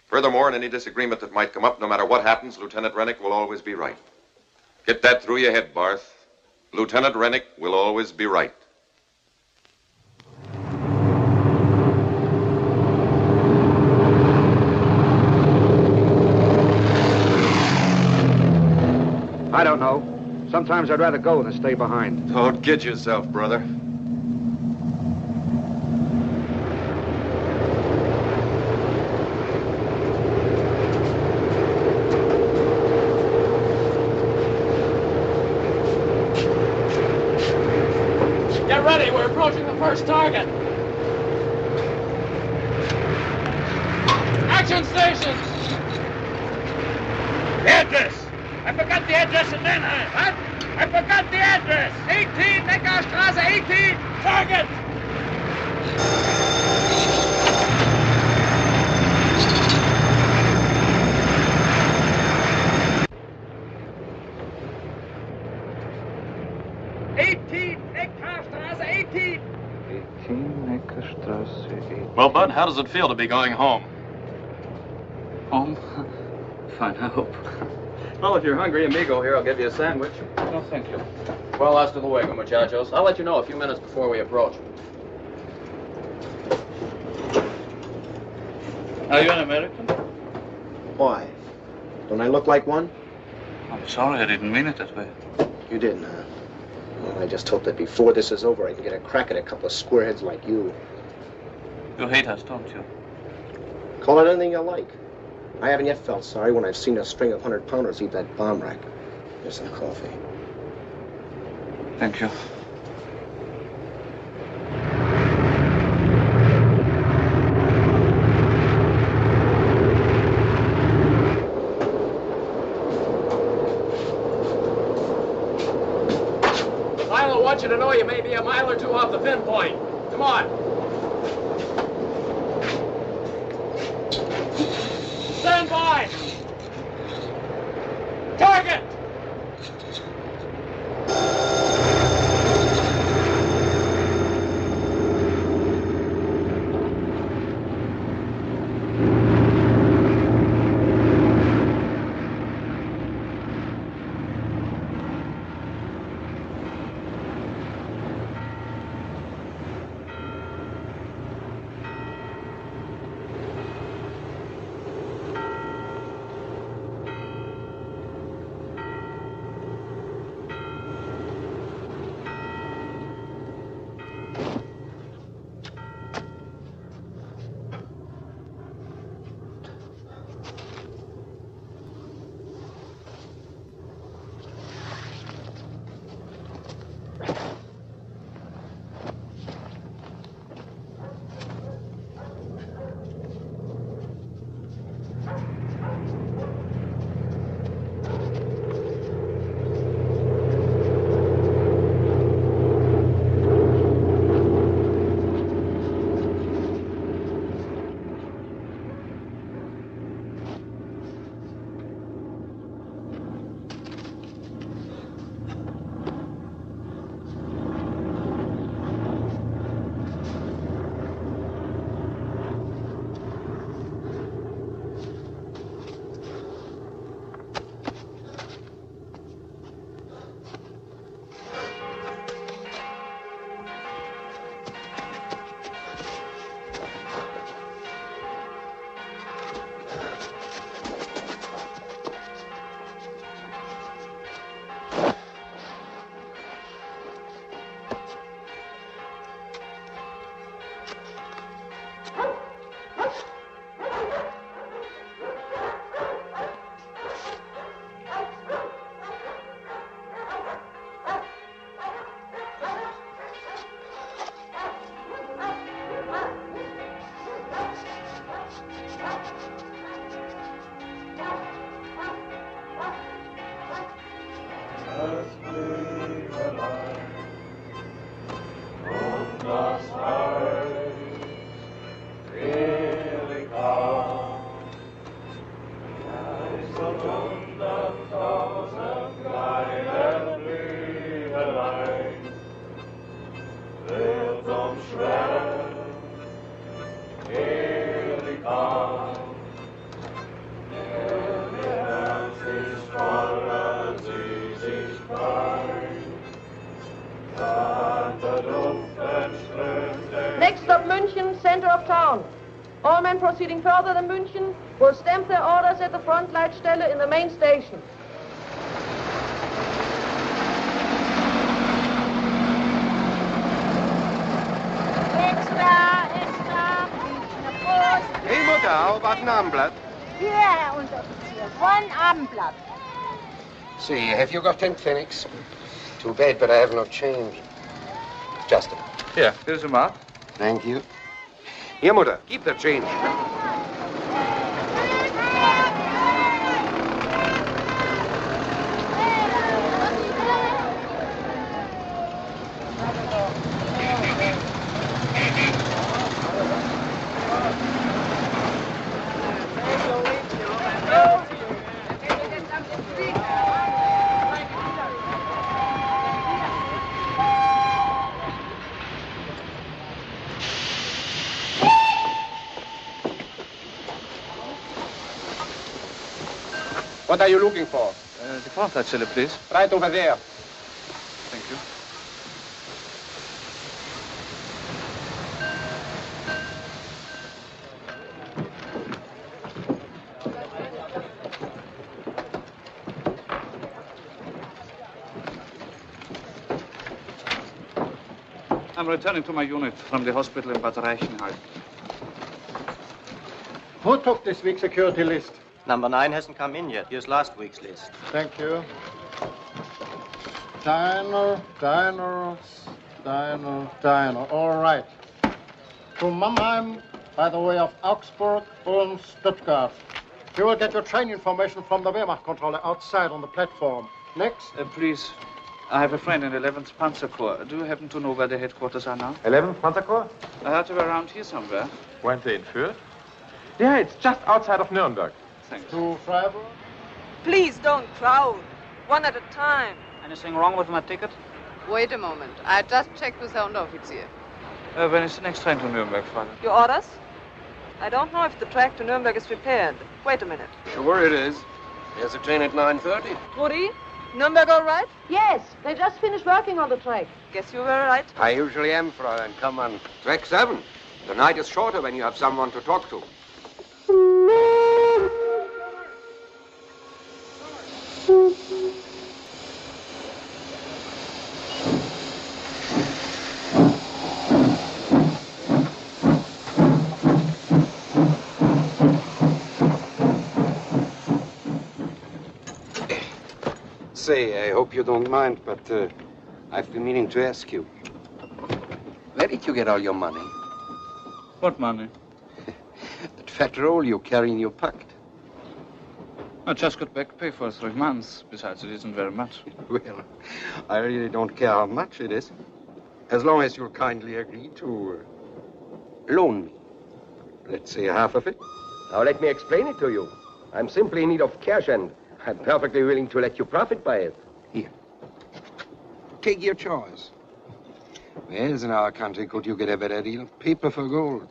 Furthermore, in any disagreement that might come up, no matter what happens, Lieutenant Rennick will always be right. Get that through your head, Barth. Lieutenant Rennick will always be right. I don't know. Sometimes I'd rather go than stay behind. Don't kid yourself, brother. Get ready, we're approaching the first target. Action stations! The address! I forgot the address in Mannheim. What? I forgot the address. 18 Neckarstrasse, 18. Target! Well, Bud, how does it feel to be going home? Home? Fine, I hope. Well, if you're hungry, amigo here, I'll give you a sandwich. No, thank you. Well, hasta luego, muchachos. I'll let you know a few minutes before we approach. Are you an American? Why? Don't I look like one? I'm sorry, I didn't mean it that way. You didn't, huh? Well, I just hope that before this is over, I can get a crack at a couple of squareheads like you. You hate us, don't you? Call it anything you like. I haven't yet felt sorry when I've seen a string of 100-pounders eat that bomb rack. Here's some coffee. Thank you. Pilot wants you to know you may be a mile or two off the pinpoint. Come on. Stand by! Target! Next stop München, center of town. All men proceeding further than München will stamp their orders at the front Leitstelle in the main station. Extra. Hey, Mutter, how about an Abendblatt? Hier, Herr Unteroffizier, one Abendblatt. See, have you got 10 pfennigs? Too bad, but I have no change. Just a minute. Here, here's your mark. Thank you. Here, Mutter, keep the change. What are you looking for? The Frontleitstelle, please. Right over there. Thank you. I'm returning to my unit from the hospital in Bad Reichenhall. Who took this week's security list? Number 9 hasn't come in yet. Here's last week's list. Thank you. Diner. All right. To Mannheim by the way of Augsburg, Ulm, Stuttgart. You will get your train information from the Wehrmacht controller outside on the platform. Next. Please, I have a friend in 11th Panzer Corps. Do you happen to know where the headquarters are now? 11th Panzer Corps? I heard they were around here somewhere. Weren't they in Fürth? Yeah, it's just outside of Nuremberg. Thanks. To Freiburg? Please don't crowd. One at a time. Anything wrong with my ticket? Wait a moment. I just checked with Herr Unteroffizier. When is the next train to Nuremberg, Father? Your orders? I don't know if the track to Nuremberg is prepared. Wait a minute. Sure it is. There's a train at 9:30. Rudi, Nuremberg all right? Yes, they just finished working on the track. Guess you were right. I usually am, Fräulein. Come on. Track 7. The night is shorter when you have someone to talk to. Say, I hope you don't mind, but I've been meaning to ask you. Where did you get all your money? What money? That fat roll you carry in your pocket. I just got back pay for 3 months. Besides, it isn't very much. Well, I really don't care how much it is. As long as you'll kindly agree to loan me. Let's say half of it. Now, let me explain it to you. I'm simply in need of cash, and I'm perfectly willing to let you profit by it. Here. Take your choice. Where else in our country could you get a better deal? Paper for gold.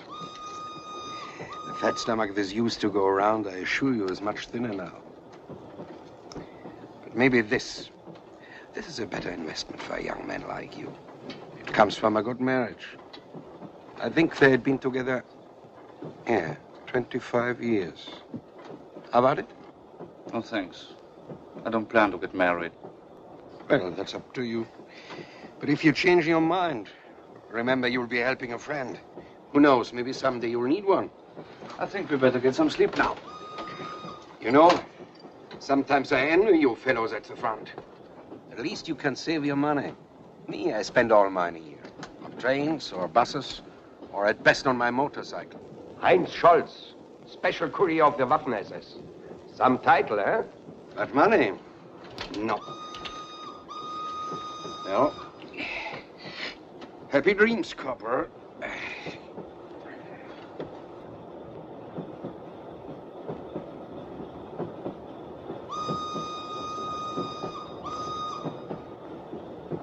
The fat stomach that's used to go around, I assure you, is much thinner now. But maybe this is a better investment for a young man like you. It comes from a good marriage. I think they had been together, 25 years. How about it? No, thanks. I don't plan to get married. Well, that's up to you. But if you change your mind, remember you'll be helping a friend. Who knows, maybe someday you'll need one. I think we better get some sleep now. You know, sometimes I envy you fellows at the front. At least you can save your money. Me, I spend all mine here. On trains or buses, or at best on my motorcycle. Heinz Scholz, Special Courier of the Waffen-SS. Some title, eh? But money? No. Well, happy dreams, Corporal.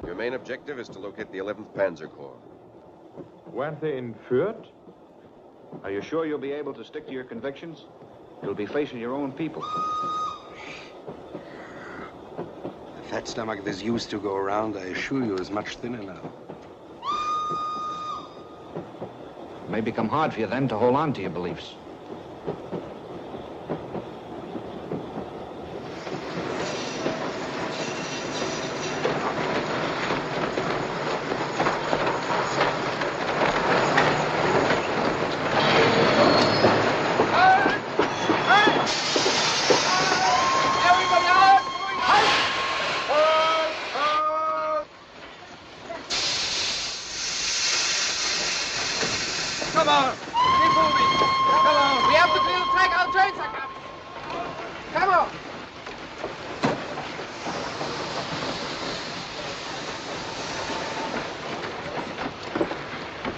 Your main objective is to locate the 11th Panzer Corps. Weren't they in Fürth? Are you sure you'll be able to stick to your convictions? You'll be facing your own people. The fat stomach that's used to go around, I assure you, is much thinner now. It may become hard for you then to hold on to your beliefs. Come on, keep moving. Come on, we have to clear the track. Our trains are coming. Come on.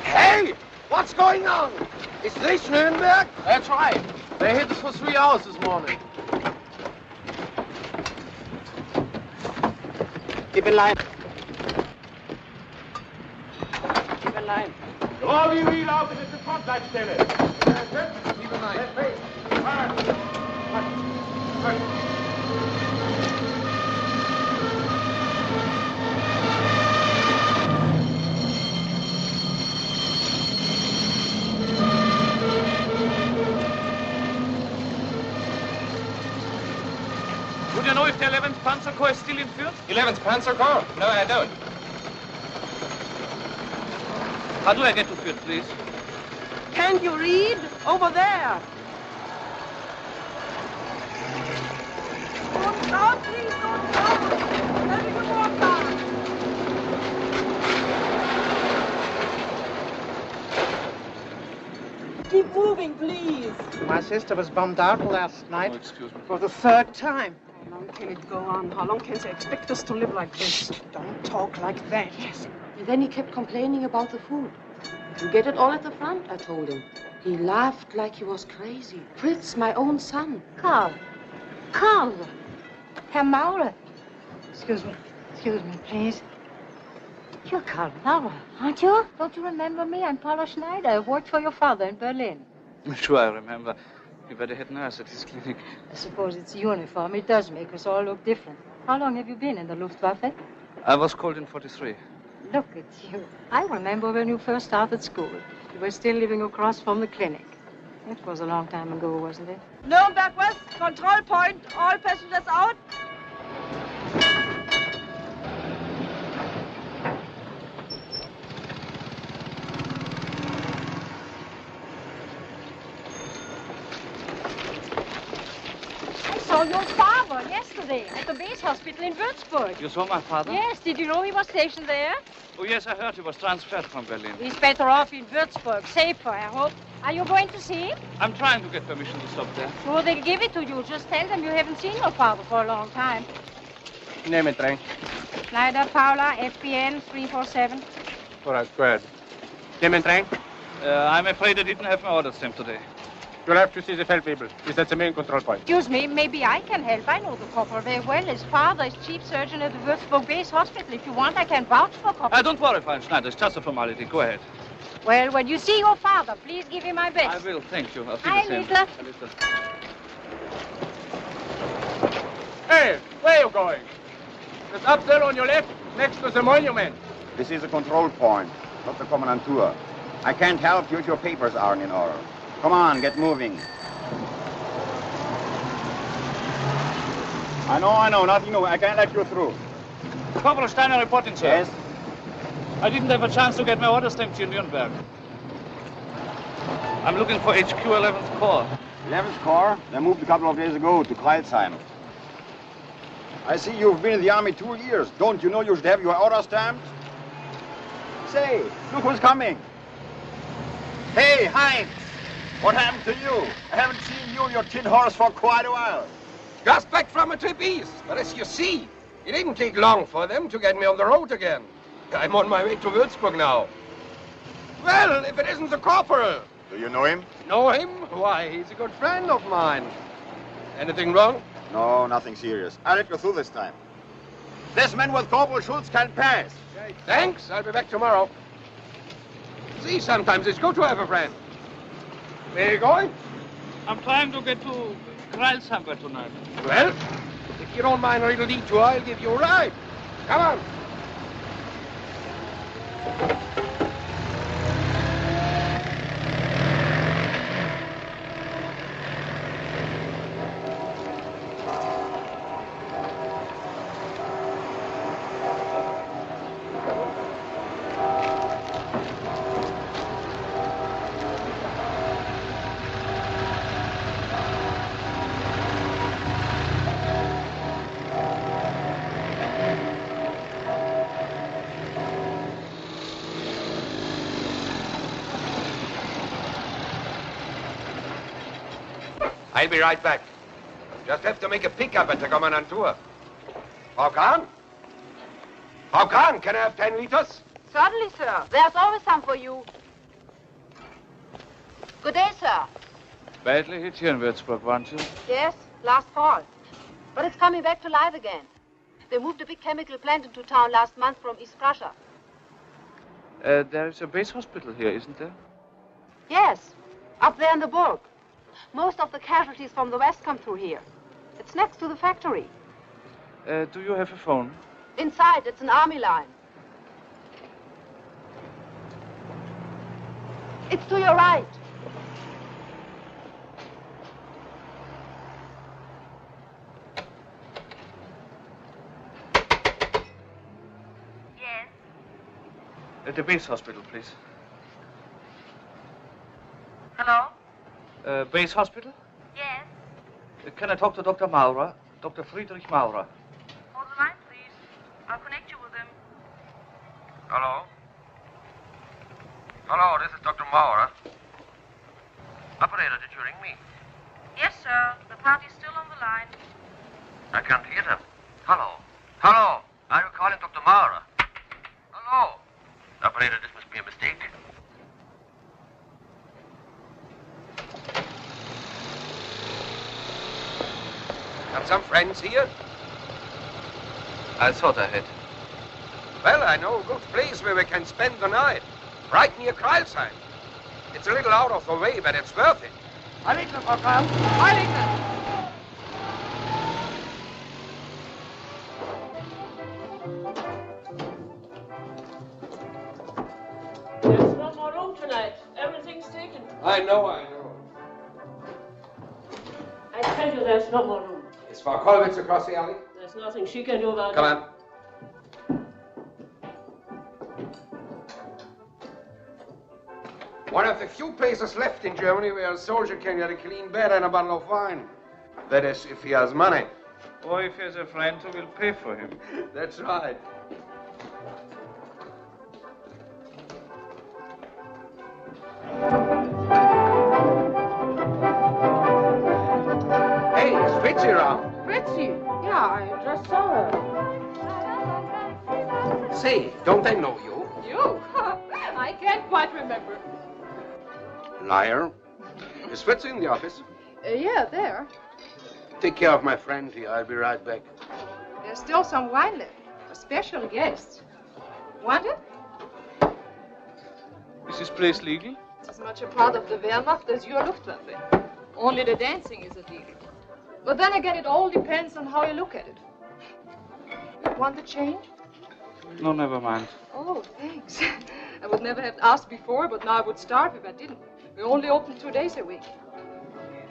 Hey! What's going on? Is this Nuremberg? That's right. They hit us for 3 hours this morning. Keep in line. Keep in line. All wie hier laufen ist die Frontleitstelle. Keep in line. Would you know if the 11th Panzer Corps is still in Fürth? 11th Panzer Corps? No, I don't. How do I get to Fürth, please? Can't you read? Over there. Don't stop, please, don't stop. Let me walk down. Keep moving, please. My sister was bombed out last night. Oh, excuse me. For the third time. How long can it go on? How long can they expect us to live like this? Don't talk like that. Yes. And then he kept complaining about the food. You get it all at the front, I told him. He laughed like he was crazy. Fritz, my own son. Carl. Carl. Herr Maurer. Excuse me, please. You're Carl Maurer, aren't you? Don't you remember me? I'm Paula Schneider. I worked for your father in Berlin. Sure, I remember. You were the head nurse at his clinic. I suppose it's uniform. It does make us all look different. How long have you been in the Luftwaffe? I was called in 43. Look at you. I remember when you first started school. You were still living across from the clinic. It was a long time ago, wasn't it? Nürnberg West, control point. All passengers out. I saw your father yesterday at the base hospital in Würzburg. You saw my father? Yes, did you know he was stationed there? Oh, yes, I heard he was transferred from Berlin. He's better off in Würzburg, safer, I hope. Are you going to see him? I'm trying to get permission to stop there. Sure, they'll give it to you. Just tell them you haven't seen your father for a long time. Name and rank. Schneider Paula, FPN 347. All right, go ahead. Name and rank. I'm afraid I didn't have my order stamp today. You'll have to see the Feldwebel. He's at the main control point. Excuse me, maybe I can help. I know the corporal very well. His father is chief surgeon at the Würzburg base hospital. If you want, I can vouch for corporal. Don't worry, Fine Schneider. It's just a formality. Go ahead. Well, when you see your father, please give him my best. I will, thank you. I'll see Hi, you soon. Lisa. Hey, where are you going? It's up there on your left, next to the monument. This is a control point, not the Kommandantur. I can't help you if your papers aren't in order. Come on, get moving. I know, nothing new. I can't let you through. Corporal Steiner reporting, sir. Yes? I didn't have a chance to get my order stamped in Nuremberg. I'm looking for HQ 11th Corps. 11th Corps? They moved a couple of days ago to Kreilsheim. I see you've been in the army 2 years. Don't you know you should have your order stamped? Say, look who's coming. Hey, Heinz! What happened to you? I haven't seen you and your tin horse for quite a while. Just back from a trip east. But as you see, it didn't take long for them to get me on the road again. I'm on my way to Würzburg now. Well, if it isn't the corporal. Do you know him? Know him? Why, he's a good friend of mine. Anything wrong? No, nothing serious. I'll let you through this time. This man with Corporal Schultz can pass. Thanks. I'll be back tomorrow. See, sometimes it's good to have a friend. Where are you going? I'm trying to get to Kreilsheim tonight. Well, if you don't mind a little detour, I'll give you a ride. Come on. I'll be right back. Just have to make a pickup at the Kommandantur. Hakan? Hakan, can I have 10 liters? Certainly, sir. There's always some for you. Good day, sir. Badly hit here in Würzburg, weren't you? Yes, last fall. But it's coming back to life again. They moved a big chemical plant into town last month from East Prussia. There is a base hospital here, isn't there? Yes, up there in the Burg. Most of the casualties from the west come through here. It's next to the factory. Do you have a phone? Inside, it's an army line. It's to your right. At the base hospital, please. Hello? Base hospital? Yes. Can I talk to Dr. Maurer? Dr. Friedrich Maurer. Hold the line, please. I'll connect you with him. Hello? Hello, this is Dr. Maurer. Operator, did you ring me? Yes, sir. The party's still on the line. I can't hear them. Hello? Hello? Are you calling Dr. Maurer? Hello? Operator, this must be a mistake. Have some friends here? I thought I had. Well, I know a good place where we can spend the night. Right near Kreilsheim. It's a little out of the way, but it's worth it. Heiligler, Frau Karl. Heiligler. There's no more room tonight. Everything's taken. I know. I tell you there's no more room. Is Frau Kollwitz across the alley? There's nothing she can do about it. Come on. One of the few places left in Germany where a soldier can get a clean bed and a bottle of wine. That is, if he has money. Or if he has a friend who will pay for him. That's right. Hey, is Fritzi around? Fritzi? Yeah, I just saw her. Say, don't I know you? You? I can't quite remember. Liar. Is Fritzi in the office? Yeah, there. Take care of my friend here. I'll be right back. There's still some wine left. A special guest. Want it? Is this place legal? It's as much a part of the Wehrmacht as your Luftwaffe. Only the dancing is illegal. But then again, it all depends on how you look at it. Want the change? No, never mind. Oh, thanks. I would never have asked before, but now I would starve if I didn't. We only open 2 days a week.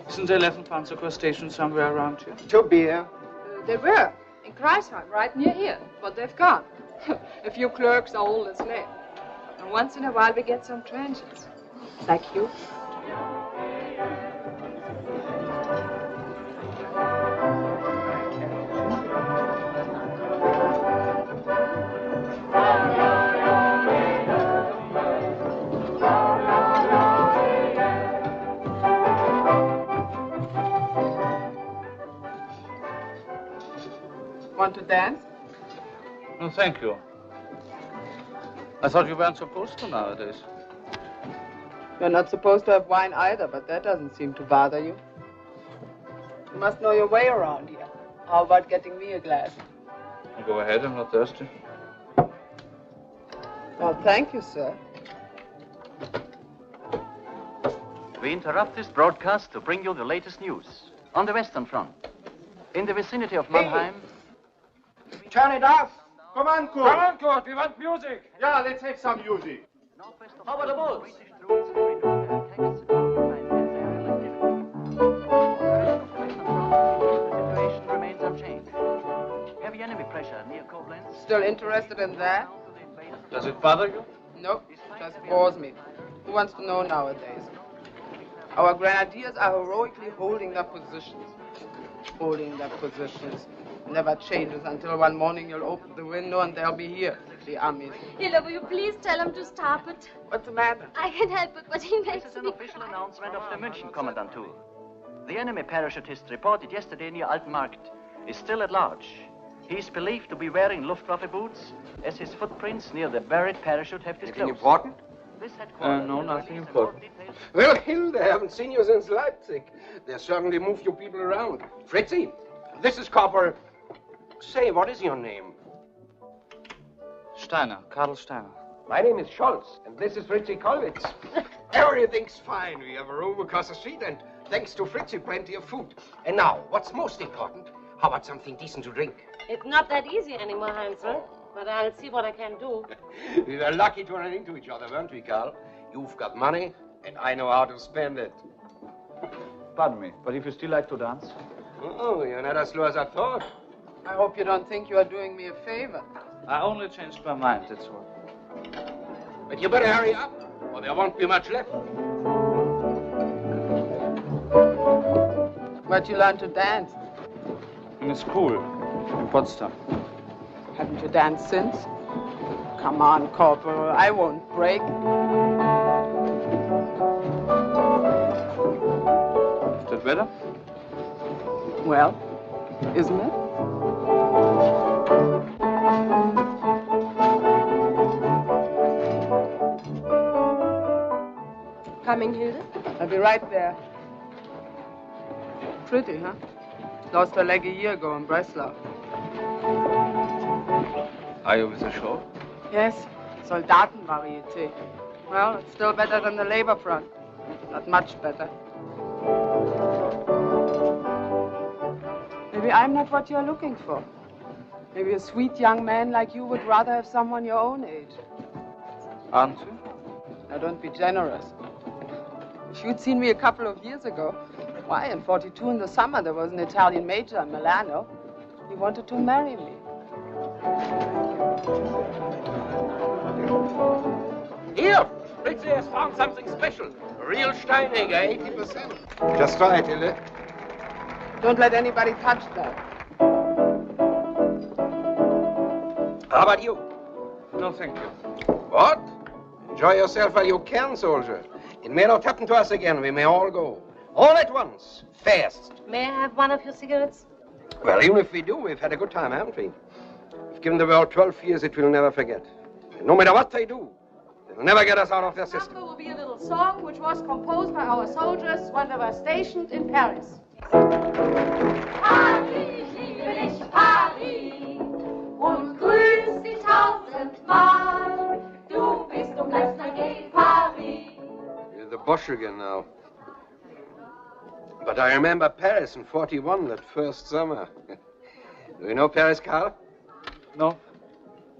Isn't the 11th Panzer station somewhere around here? 2 beer. They were. In Kreisheim, right near here. But they've gone. A few clerks are all that's left. And once in a while we get some transients. Like you. Want to dance? No, thank you. I thought you weren't supposed to nowadays. You're not supposed to have wine either, but that doesn't seem to bother you. You must know your way around here. How about getting me a glass? Go ahead, I'm not thirsty. Well, thank you, sir. We interrupt this broadcast to bring you the latest news. On the Western Front, in the vicinity of Mannheim... Turn it off! Come on, Kurt! Come on, Kurt, we want music! Yeah, let's have some music. How about the bulls? The situation remains unchanged. Heavy enemy pressure near Koblenz. Still interested in that? Does it bother you? Nope, just bores me. Who wants to know nowadays? Our grenadiers are heroically holding their positions. Holding their positions. Never changes until one morning you'll open the window and they'll be here, the armies. Hilla, will you please tell him to stop it? What's the matter? I can't help it, but he makes This is an me official cry. announcement of the München Kommandantur. The enemy parachutist reported yesterday near Altenmarkt is still at large. He is believed to be wearing Luftwaffe boots, as his footprints near the buried parachute have disclosed. Anything important? This headquarters No, nothing important. Well, Hilde, I haven't seen you since Leipzig. They certainly moved you people around. Fritzi, this is Corporal... Say, what is your name? Steiner, Karl Steiner. My name is Scholz, and this is Fritzi Kollwitz. Everything's fine. We have a room across the street, and thanks to Fritzi, plenty of food. And now, what's most important? How about something decent to drink? It's not that easy anymore, Hansel. But I'll see what I can do. We were lucky to run into each other, weren't we, Karl? You've got money, and I know how to spend it. Pardon me, but if you still like to dance? Oh, you're not as slow as I thought. I hope you don't think you are doing me a favor. I only changed my mind, that's all. But you better hurry up, or there won't be much left. Where'd you learn to dance? In a school in Potsdam. Haven't you danced since? Come on, Corporal, I won't break. Is that better? Well, isn't it? Coming, Hilde? I'll be right there. Pretty, huh? Lost her leg a year ago in Breslau. Are you with the show? Yes, Soldatenvarieté. Well, it's still better than the Labor Front. Not much better. Maybe I'm not what you're looking for. Maybe a sweet young man like you would rather have someone your own age. Aren't you? Now, don't be generous. If you'd seen me a couple of years ago, why, in '42 in the summer, there was an Italian major in Milano. He wanted to marry me. Here, Fritzi has found something special. A real Steinegger, 80%. Just try it, Hilde. Don't let anybody touch that. How about you? No, thank you. What? Enjoy yourself while you can, soldier. It may not happen to us again. We may all go. All at once. Fast. May I have one of your cigarettes? Well, even if we do, we've had a good time, haven't we? We've given the world 12 years it will never forget. And no matter what they do, they'll never get us out of their system. Number will be a little song which was composed by our soldiers when they were stationed in Paris. Paris, ich liebe dich, Paris, und grüß dich tausendmal. Du bist und bleibst mein Gay Paris. You're the Bosch again now. But I remember Paris in '41, that first summer. Do you know Paris, Karl? No.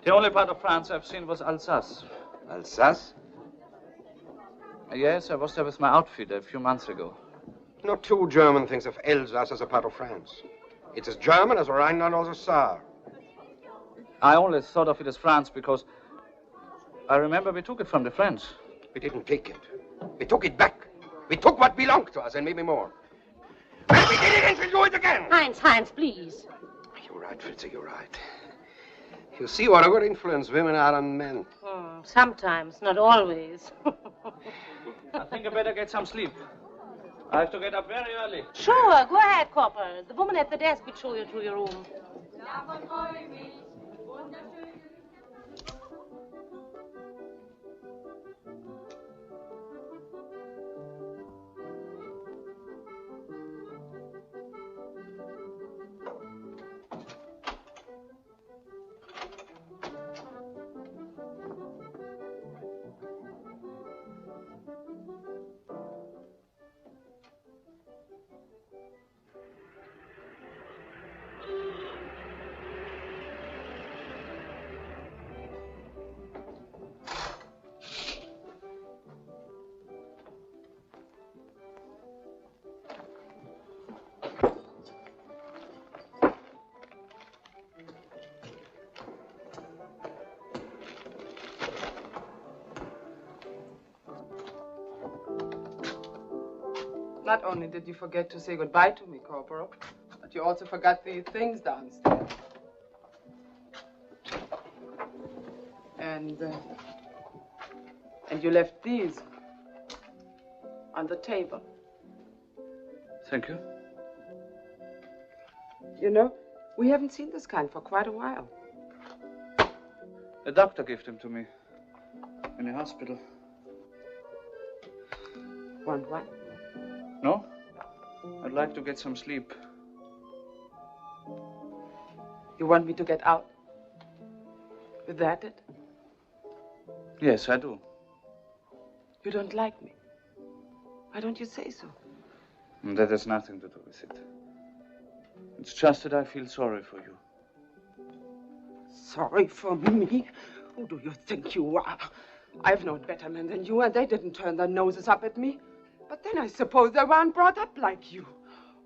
The only part of France I've seen was Alsace. Alsace? Yes, I was there with my outfit a few months ago. No two German thinks of Alsace as a part of France. It's as German as Rhineland or the Saar. I only thought of it as France because I remember we took it from the French. We didn't take it. We took it back. We took what belonged to us and maybe more. And we did it and we'll do it again. Heinz, please. You're right, Fritzi, you're right. You see what a good influence women are on men. Sometimes, not always. I think I better get some sleep. I have to get up very early. Sure, go ahead, Corporal. The woman at the desk will show you to your room. Not only did you forget to say goodbye to me, Corporal, but you also forgot the things downstairs. And you left these on the table. Thank you. You know, we haven't seen this kind for quite a while. A doctor gave them to me in the hospital. Want one? No? I'd like to get some sleep. You want me to get out? Is that it? Yes, I do. You don't like me. Why don't you say so? That has nothing to do with it. It's just that I feel sorry for you. Sorry for me? Who do you think you are? I've known better men than you, and they didn't turn their noses up at me. But then I suppose they weren't brought up like you.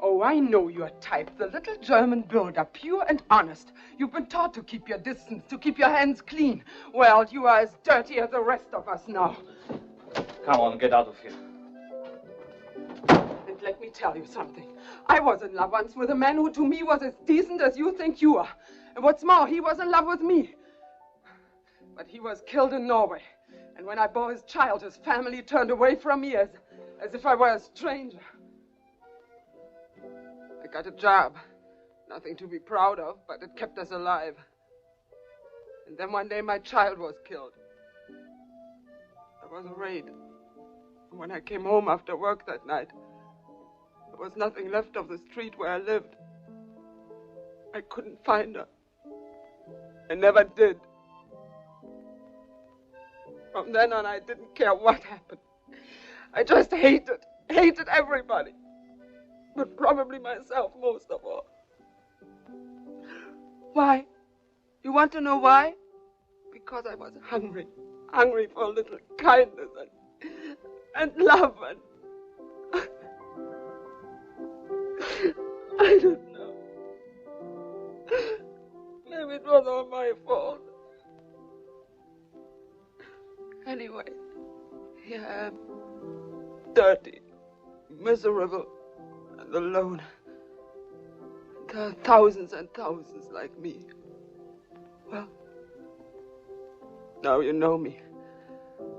Oh, I know your type. The little German builder, pure and honest. You've been taught to keep your distance, to keep your hands clean. Well, you are as dirty as the rest of us now. Come on, get out of here. And let me tell you something. I was in love once with a man who to me was as decent as you think you are. And what's more, he was in love with me. But he was killed in Norway. And when I bore his child, his family turned away from me as if I were a stranger. I got a job. Nothing to be proud of, but it kept us alive. And then one day my child was killed. There was a raid. And when I came home after work that night, there was nothing left of the street where I lived. I couldn't find her. I never did. From then on, I didn't care what happened. I just hated everybody. But probably myself most of all. Why? You want to know why? Because I was hungry. Hungry for a little kindness and love and... I don't know. Maybe it was all my fault. Anyway, here I am. Dirty, miserable, and alone. There are thousands and thousands like me. Well, now you know me.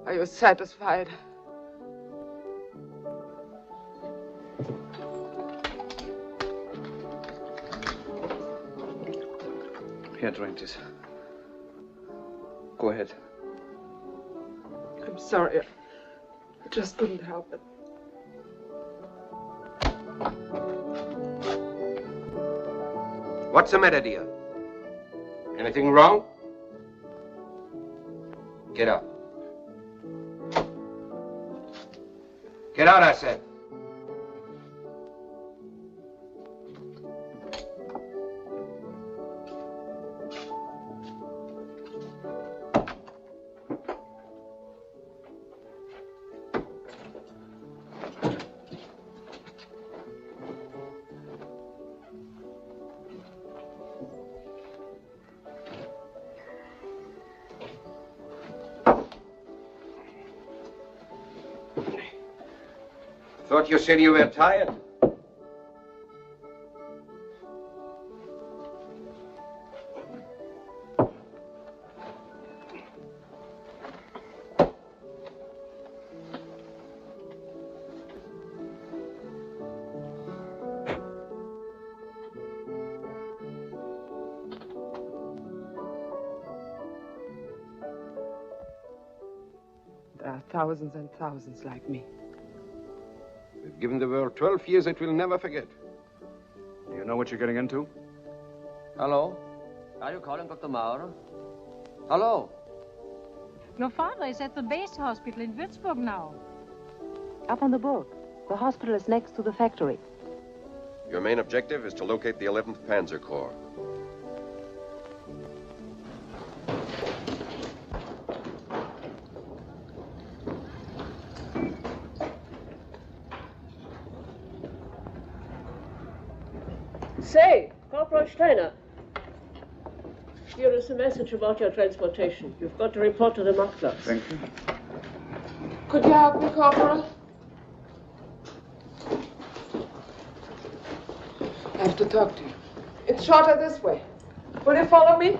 Are you satisfied? Here, drink this. Go ahead. I'm sorry. I just couldn't help it. What's the matter, dear? Anything wrong? Get up. Get out, I said. Thought you said you were tired. There are thousands and thousands like me. We've given the world 12 years that we'll never forget. Do you know what you're getting into? Hello? Are you calling Dr. Maurer? Hello? Your father is at the base hospital in Würzburg now. Up on the book. The hospital is next to the factory. Your main objective is to locate the 11th Panzer Corps. Say, Corporal Steiner. Here is a message about your transportation. You've got to report to the Marktplatz. Thank you. Could you help me, Corporal? I have to talk to you. It's shorter this way. Will you follow me?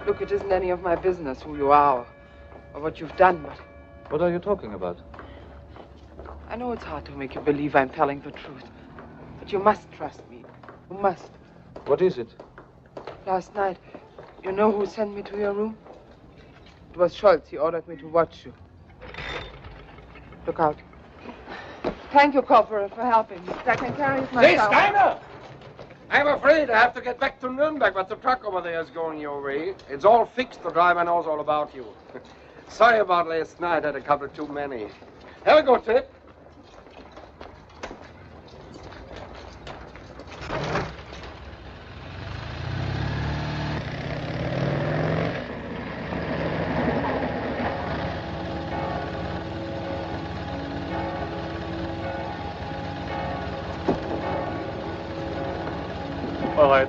Look, it isn't any of my business who you are or what you've done, but... What are you talking about? I know it's hard to make you believe I'm telling the truth, but you must trust me. You must. What is it? Last night, you know who sent me to your room? It was Scholz. He ordered me to watch you. Look out. Thank you, Corporal, for helping me. I can carry it myself. Hey, Steiner! I'm afraid I have to get back to Nuremberg, but the truck over there is going your way. It's all fixed. The driver knows all about you. Sorry about last night. I had a couple too many. Have a good trip. All right.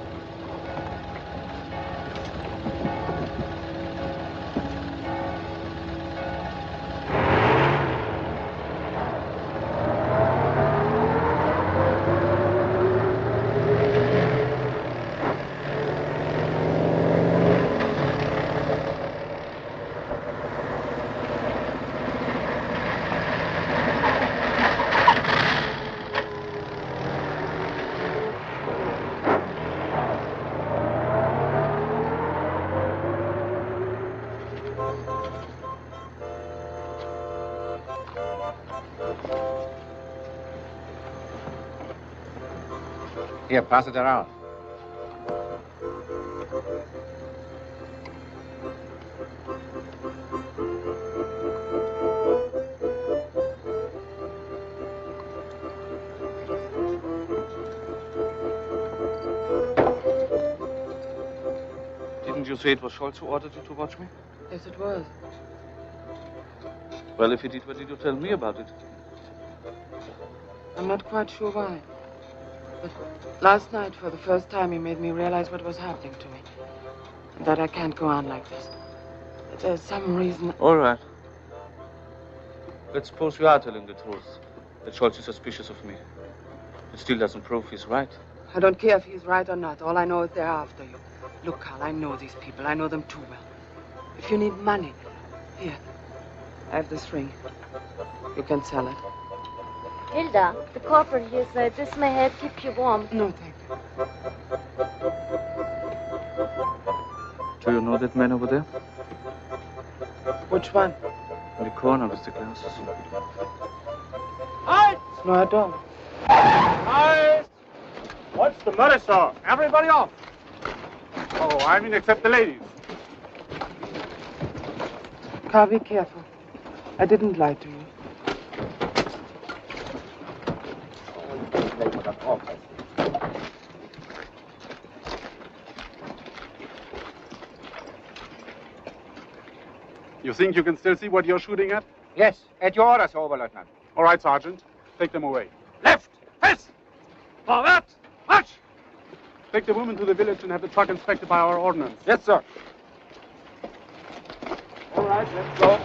Here, pass it around. Didn't you say it was Scholz who ordered you to watch me? Yes, it was. Well, if he did, what did you tell me about it? I'm not quite sure why. But last night, for the first time, he made me realize what was happening to me. And that I can't go on like this. That there's some reason... All right. Let's suppose you are telling the truth. That Scholz is suspicious of me. It still doesn't prove he's right. I don't care if he's right or not. All I know is they're after you. Look, Carl, I know these people. I know them too well. If you need money, here, I have this ring. You can sell it. Hilda, the corporal here said this may help keep you warm. No, thank you. Do you know that man over there? Which one? In the corner with the glasses. Halt! No, I don't. Halt! What's the matter, sir? Everybody off. Oh, I mean except the ladies. Carl, be careful. I didn't lie to you. You think you can still see what you're shooting at? Yes, at your orders, Oberleutnant. All right, Sergeant. Take them away. Left! Fist! Forward! March! Take the women to the village and have the truck inspected by our ordnance. Yes, sir. All right, let's go.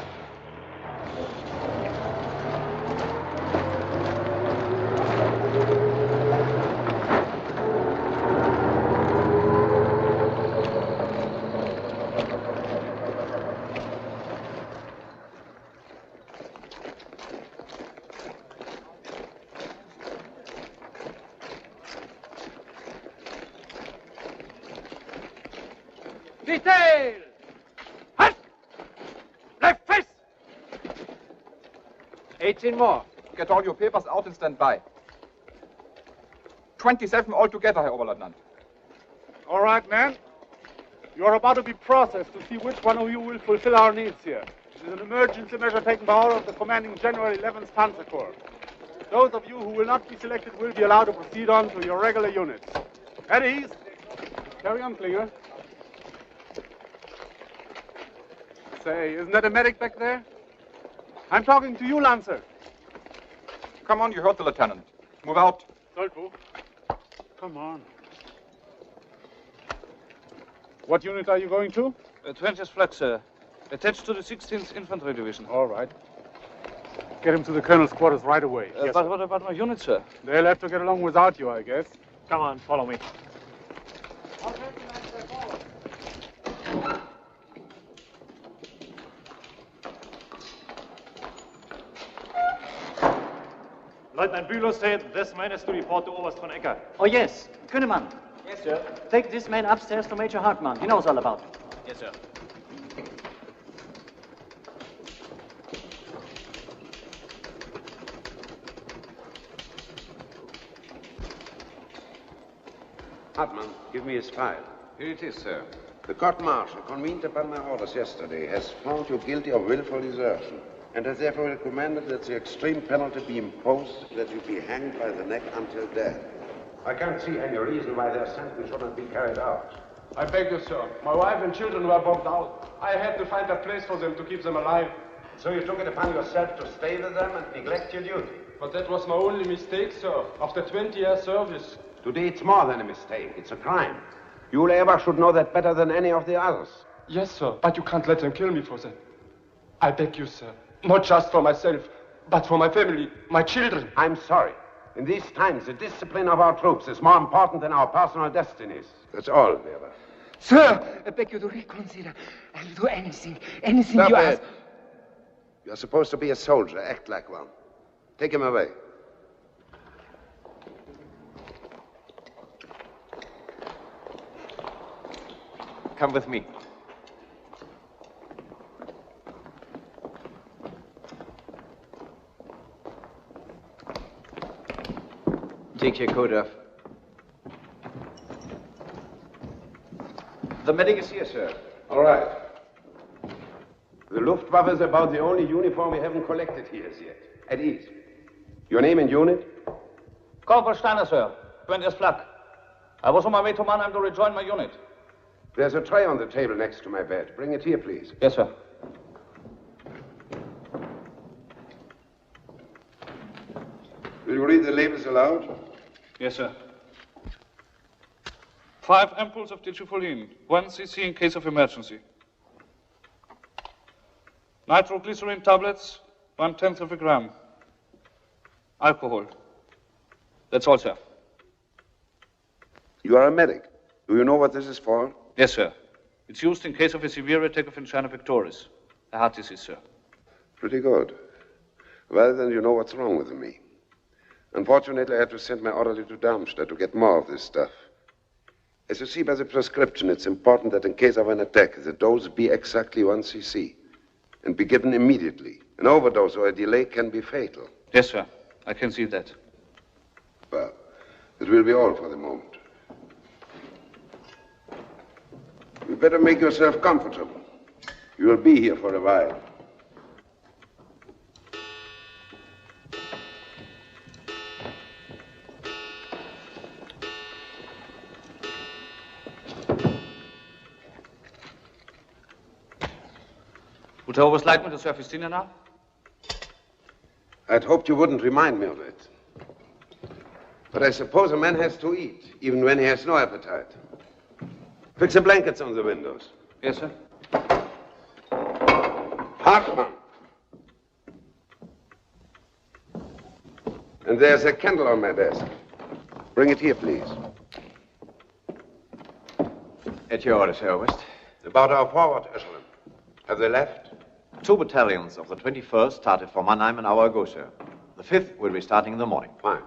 Viertel! Halt! Left face! 18 more. Get all your papers out and stand by. 27 altogether, Herr Oberleutnant. All right, man. You are about to be processed to see which one of you will fulfill our needs here. It is an emergency measure taken by order of the commanding general 11th Panzer Corps. Those of you who will not be selected will be allowed to proceed on to your regular units. At ease. Carry on, Klinger. Say, isn't that a medic back there? I'm talking to you, Lancer. Come on, you heard the lieutenant. Move out. Solfu. Come on. What unit are you going to? 20th Flak, sir. Attached to the 16th Infantry Division. All right. Get him to the colonel's quarters right away. Yes, but what about my unit, sir? They'll have to get along without you, I guess. Come on, follow me. Lieutenant Bülow said this man is to report to Oberst von Ecker. Oh, yes. Kühnemann. Yes, sir. Take this man upstairs to Major Hartmann. He knows all about it. Yes, sir. Hartmann, give me his file. Here it is, sir. The court-martial, convened upon my orders yesterday, has found you guilty of willful desertion and has therefore recommended that the extreme penalty be imposed, that you be hanged by the neck until death. I can't see any reason why their sentence should not be carried out. I beg you, sir. My wife and children were bombed out. I had to find a place for them to keep them alive. So you took it upon yourself to stay with them and neglect your duty? But that was my only mistake, sir. After 20 years service, Today it's more than a mistake. It's a crime. You ever should know that better than any of the others. Yes, sir, but you can't let them kill me for that. I beg you, sir. Not just for myself, but for my family, my children. I'm sorry. In these times, the discipline of our troops is more important than our personal destinies. That's all, Weber. Sir, I beg you to reconsider. I will do anything Stop you it. ask. You're supposed to be a soldier. Act like one. Take him away. Come with me. Take your coat off. The medic is here, sir. All right. The Luftwaffe is about the only uniform we haven't collected here as yet. At ease. Your name and unit? Corporal Steiner, sir. 20th Flak. I was on my way to Mannheim to rejoin my unit. There's a tray on the table next to my bed. Bring it here, please. Yes, sir. Will you read the labels aloud? Yes, sir. 5 ampoules of digifolin, 1 cc in case of emergency. Nitroglycerin tablets, 1/10 of a gram. Alcohol. That's all, sir. You are a medic. Do you know what this is for? Yes, sir. It's used in case of a severe attack of angina pectoris, a heart disease, sir. Pretty good. Well, then you know what's wrong with me. Unfortunately, I had to send my orderly to Darmstadt to get more of this stuff. As you see by the prescription, it's important that in case of an attack, the dose be exactly 1 cc and be given immediately. An overdose or a delay can be fatal. Yes, sir. I can see that. Well, it will be all for the moment. You better make yourself comfortable. You will be here for a while. Would you always like me to serve his dinner now? I'd hoped you wouldn't remind me of it. But I suppose a man has to eat, even when he has no appetite. Fix the blankets on the windows. Yes, sir. Hartmann. And there's a candle on my desk. Bring it here, please. At your orders, Herr Oberst. About our forward echelon. Have they left? 2 battalions of the 21st started from Mannheim an hour ago, sir. The 5th will be starting in the morning. Fine.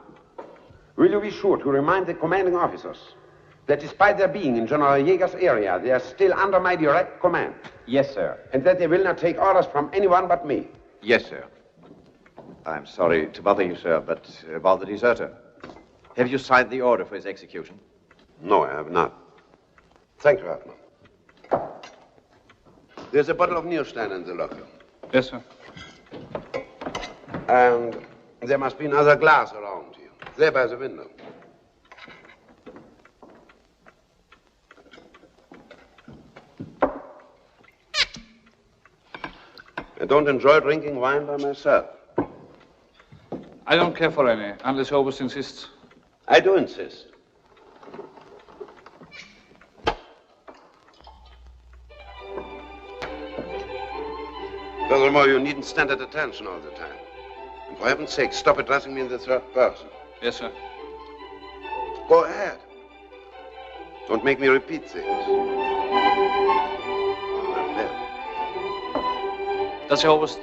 Will you be sure to remind the commanding officers that despite their being in General Jäger's area, they are still under my direct command? Yes, sir. And that they will not take orders from anyone but me? Yes, sir. I'm sorry to bother you, sir, but about the deserter. Have you signed the order for his execution? No, I have not. Thank you, Hartmann. There's a bottle of Nierstein in the locker. Yes, sir. And there must be another glass around here. There by the window. I don't enjoy drinking wine by myself. I don't care for any, unless Oberst insists. I do insist. Furthermore, you needn't stand at attention all the time. And for heaven's sake, stop addressing me in the third person. Yes, sir. Go ahead. Don't make me repeat things. Does Herr Oberst,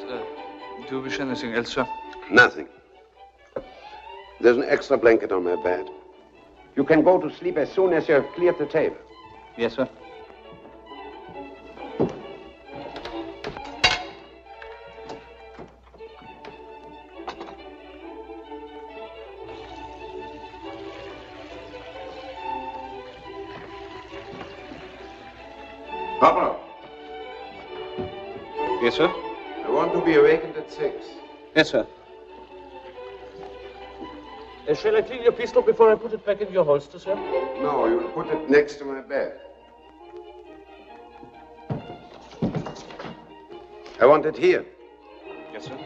do you wish anything else, sir? Nothing. There's an extra blanket on my bed. You can go to sleep as soon as you have cleared the table. Yes, sir. Papa. Yes, sir. I want to be awakened at 6. Yes, sir. Shall I clean your pistol before I put it back in your holster, sir? No, you'll put it next to my bed. I want it here. Yes, sir.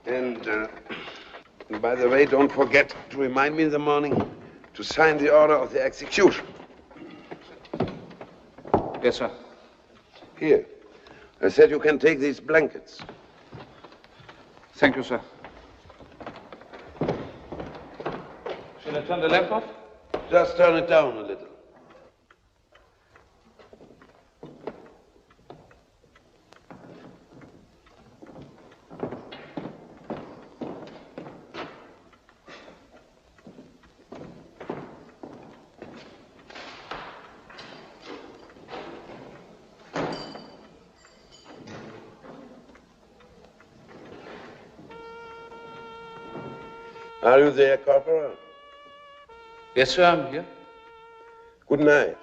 And by the way, don't forget to remind me in the morning to sign the order of the execution. Yes, sir. Here. I said you can take these blankets. Thank you, sir. Shall I turn the lamp off? Just turn it down a little. Are you there, Corporal? Yes, sir, I'm here. Good night.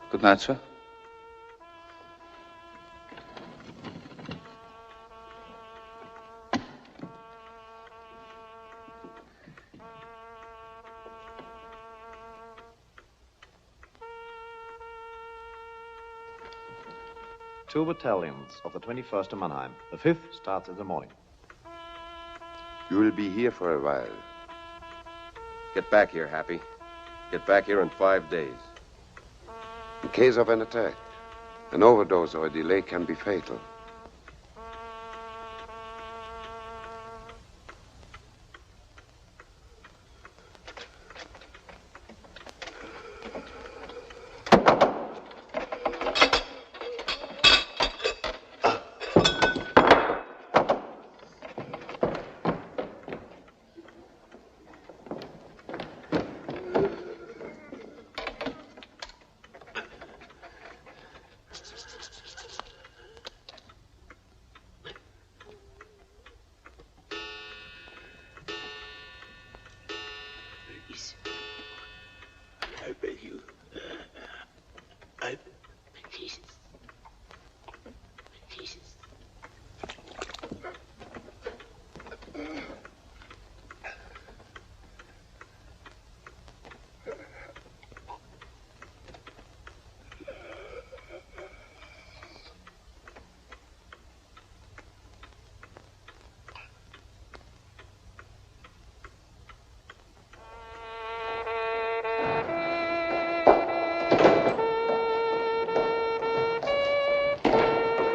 Good night, sir. Two battalions of the 21st of Mannheim. The 5th starts in the morning. You will be here for a while. Get back here, Happy. Get back here in 5 days. In case of an attack, an overdose or a delay can be fatal.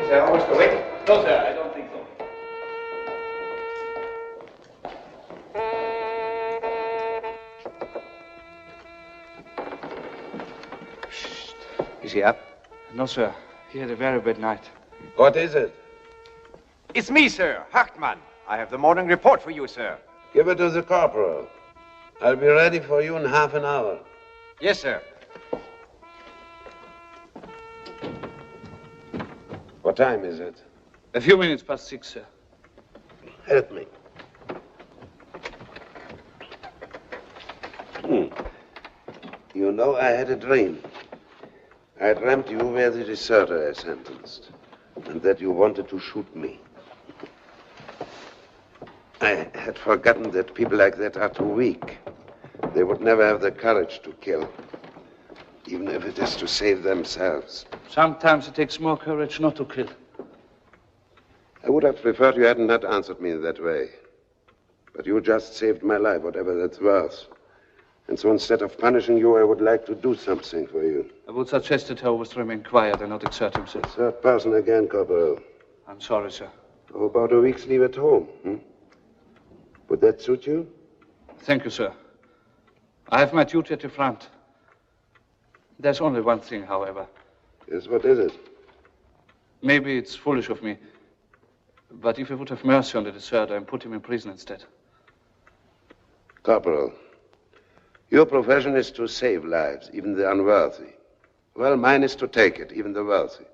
Is there almost a waiting? No, sir, I don't think so. Is he up? No, sir. He had a very bad night. What is it? It's me, sir, Hartmann. I have the morning report for you, sir. Give it to the corporal. I'll be ready for you in half an hour. Yes, sir. What time is it? A few minutes past 6, sir. Help me. You know, I had a dream. I dreamt you were the deserter I sentenced, and that you wanted to shoot me. I had forgotten that people like that are too weak. They would never have the courage to kill, even if it is to save themselves. Sometimes it takes more courage not to kill. I would have preferred you hadn't not answered me in that way. But you just saved my life, whatever that's worth. And so instead of punishing you, I would like to do something for you. I would suggest that he always remain quiet and not exert himself. Third person again, Corporal. I'm sorry, sir. How about a week's leave at home? Would that suit you? Thank you, sir. I have my duty at the front. There's only one thing, however. Yes, what is it? Maybe it's foolish of me, but if you would have mercy on the deserter and put him in prison instead. Corporal, your profession is to save lives, even the unworthy. Well, mine is to take it, even the worthy.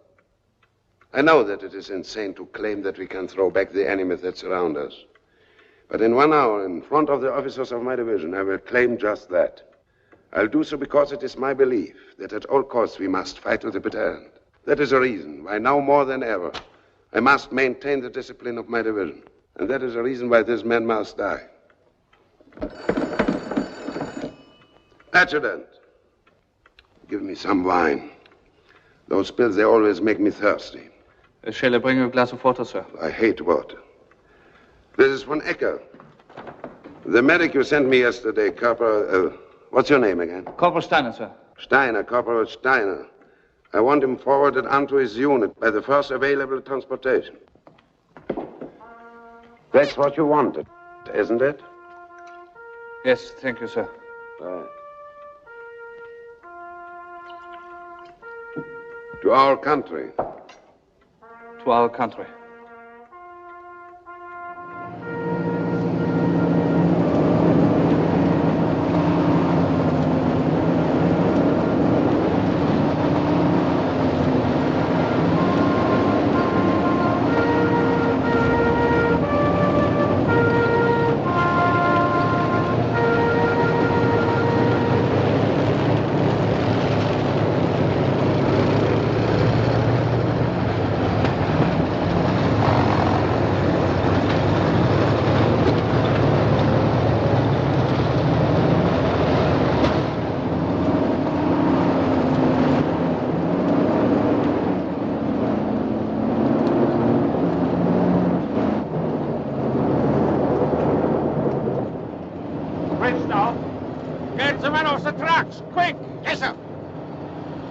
I know that it is insane to claim that we can throw back the enemy that surround us. But in 1 hour, in front of the officers of my division, I will claim just that. I'll do so because it is my belief that at all costs we must fight to the bitter end. That is a reason why now more than ever I must maintain the discipline of my division. And that is a reason why this man must die. Adjutant, give me some wine. Those pills, they always make me thirsty. Shall I bring you a glass of water, sir? I hate water. This is von Ecker. The medic you sent me yesterday, Corporal... what's your name again? Corporal Steiner, sir. Steiner, Corporal Steiner. I want him forwarded onto his unit by the first available transportation. That's what you wanted, isn't it? Yes, thank you, sir. Right. To our country. To our country.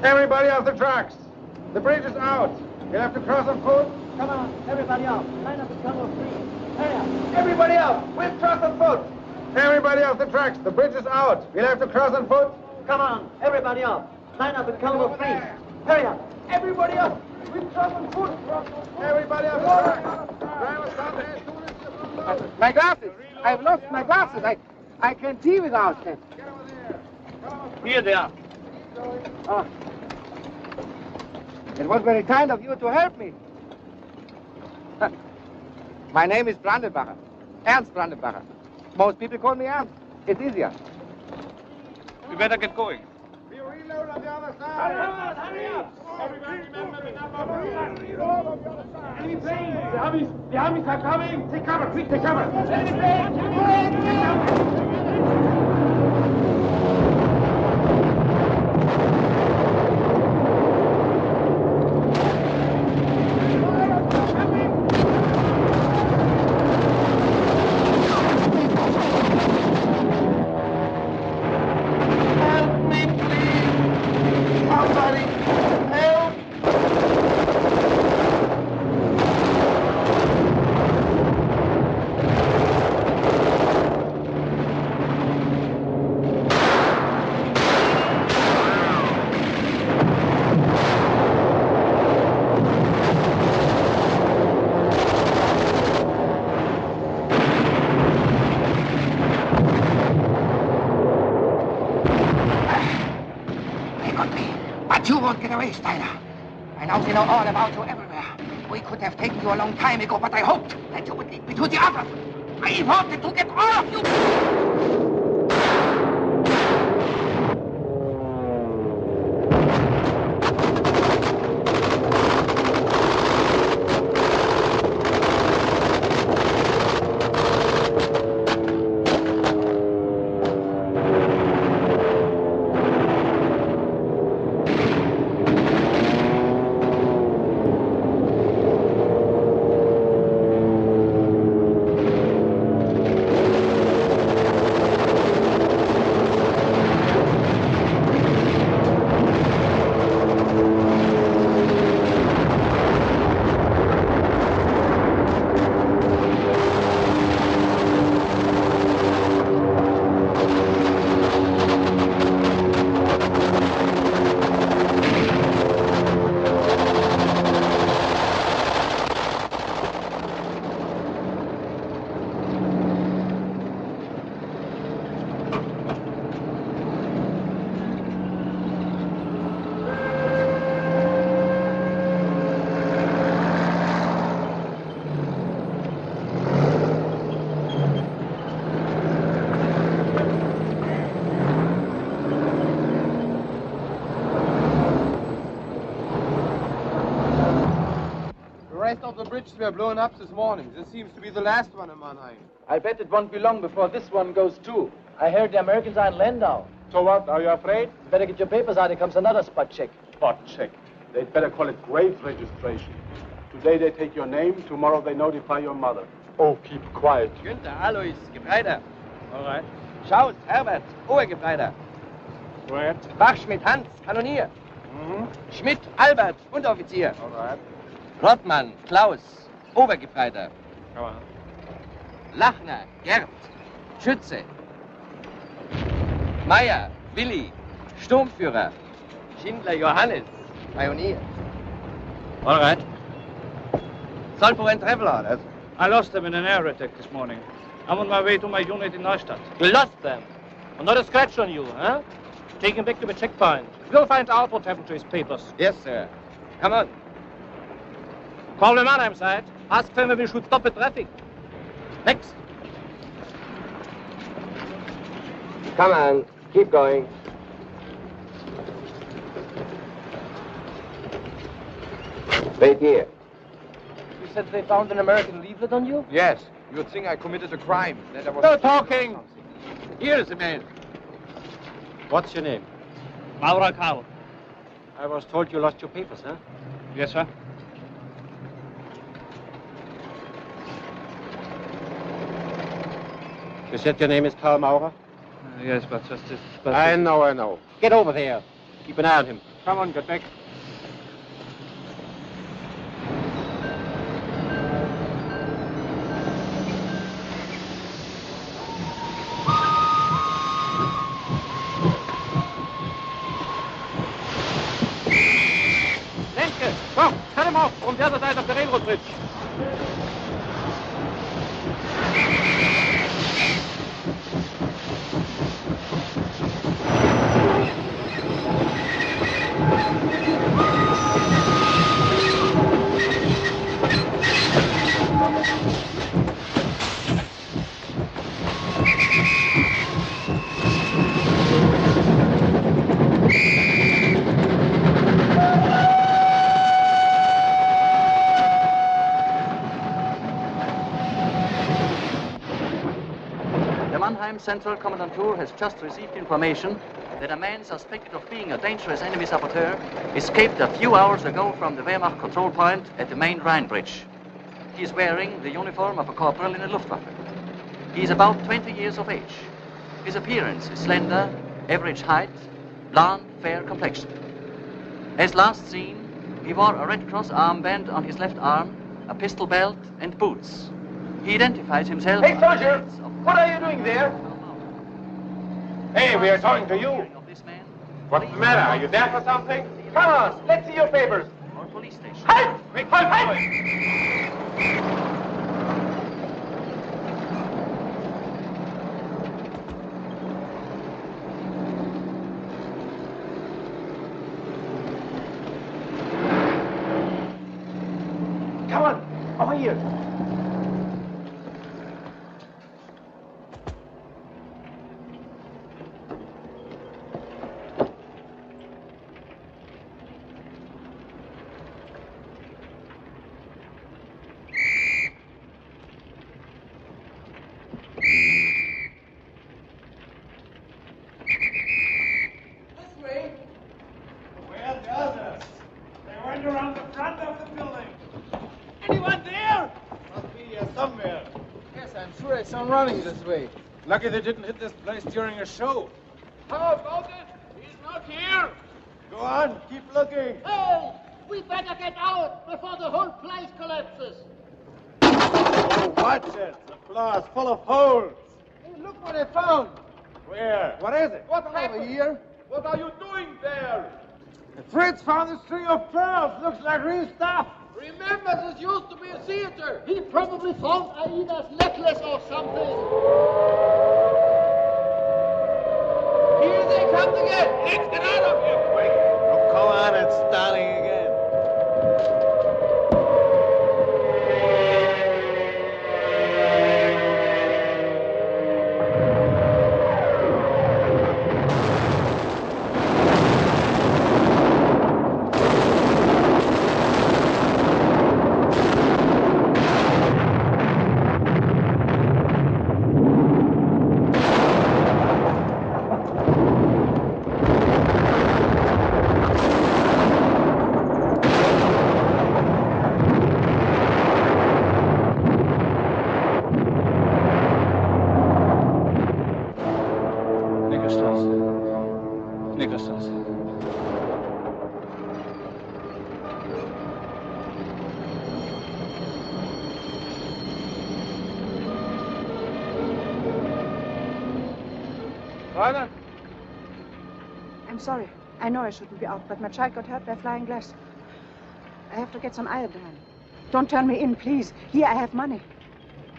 Everybody off the tracks. The bridge is out. You'll have to cross on foot. Come on, everybody out. Line up and come on free. Hurry up. Everybody out. We'll cross on foot. Everybody off the tracks. The bridge is out. You'll have to cross on foot. Come on, everybody out. Line up and come on free. Hurry up. Everybody up. We'll cross on foot. Everybody off the tracks. Driver, stop there. My glasses. I've lost my glasses. I can't see without them. Here they are. Oh. It was very kind of you to help me. My name is Brandenbacher. Ernst Brandenbacher. Most people call me Ernst. It's easier. We better get going. We reload on the other side. Hurry up! Everybody remember the number of reload. Enemy planes! The armies are coming! Take cover! Quick, take cover! Enemy planes! Steiner. I now know all about you everywhere. We could have taken you a long time ago, but I hoped that you would lead me to the others. I wanted to get all of you. Of the bridges were blown up this morning. This seems to be the last one in Mannheim. I bet it won't be long before this one goes too. I heard the Americans are in Landau. So what? Are you afraid? Better get your papers out. Here comes another spot check. Spot check. They'd better call it grave registration. Today they take your name, tomorrow they notify your mother. Oh, keep quiet. Günther, Alois, Gebreiter. All right. Schaus, Herbert, Obergebreiter. Right. Bachschmidt, Hans, Kanonier. Schmidt, Albert, Unteroffizier. All right. Rottmann, Klaus, Obergebreiter. Come on. Lachner, Gerd, Schütze. Meier, Willi, Sturmführer. Schindler, Johannes, Pionier. All right. Solpo and travel orders. I lost them in an air attack this morning. I'm on my way to my unit in Neustadt. You lost them? And not a scratch on you, huh? Take him back to the checkpoint. We'll find out what happened to his papers. Yes, sir. Come on. Call the Mannheim side. Ask them if we should stop the traffic. Next. Come on. Keep going. Wait here. You said they found an American leaflet on you? Yes. You'd think I committed a crime. That I was... No talking. Here's the man. What's your name? Maurer Karl. I was told you lost your papers, huh? Yes, sir. You said your name is Karl Maurer? Yes, but just this... I know. Get over there. Keep an eye on him. Come on, get back. Lenke, komm, cut him off from the other side of the railroad bridge. Central Kommandantur has just received information that a man suspected of being a dangerous enemy saboteur escaped a few hours ago from the Wehrmacht control point at the main Rhine bridge. He is wearing the uniform of a corporal in the Luftwaffe. He is about 20 years of age. His appearance is slender, average height, blonde, fair complexion. As last seen, he wore a Red Cross armband on his left arm, a pistol belt, and boots. He identifies himself... Hey, soldier! What are you doing there? Hey, we are talking to you. What's the matter? Are you there for something? Come on, let's see your papers. Or police station. Halt! Halt! Come on, over here. Running this way. Lucky they didn't hit this place during a show. How about it? He's not here. Go on, keep looking. Hey, we better get out before the whole place collapses. Oh, watch it. The floor is full of holes. Hey, look what I found. Where? What is it? What happened here? What are you doing there? Fritz found a string of pearls. Looks like real stuff. Remember, this used to be a theater. He probably found Aida's necklace or something. Here they come again. Let's get out of here, quick. Oh, come on, it's starting again. Werner? I'm sorry. I know I shouldn't be out, but my child got hurt by flying glass. I have to get some iodine. Don't turn me in, please. Here, I have money.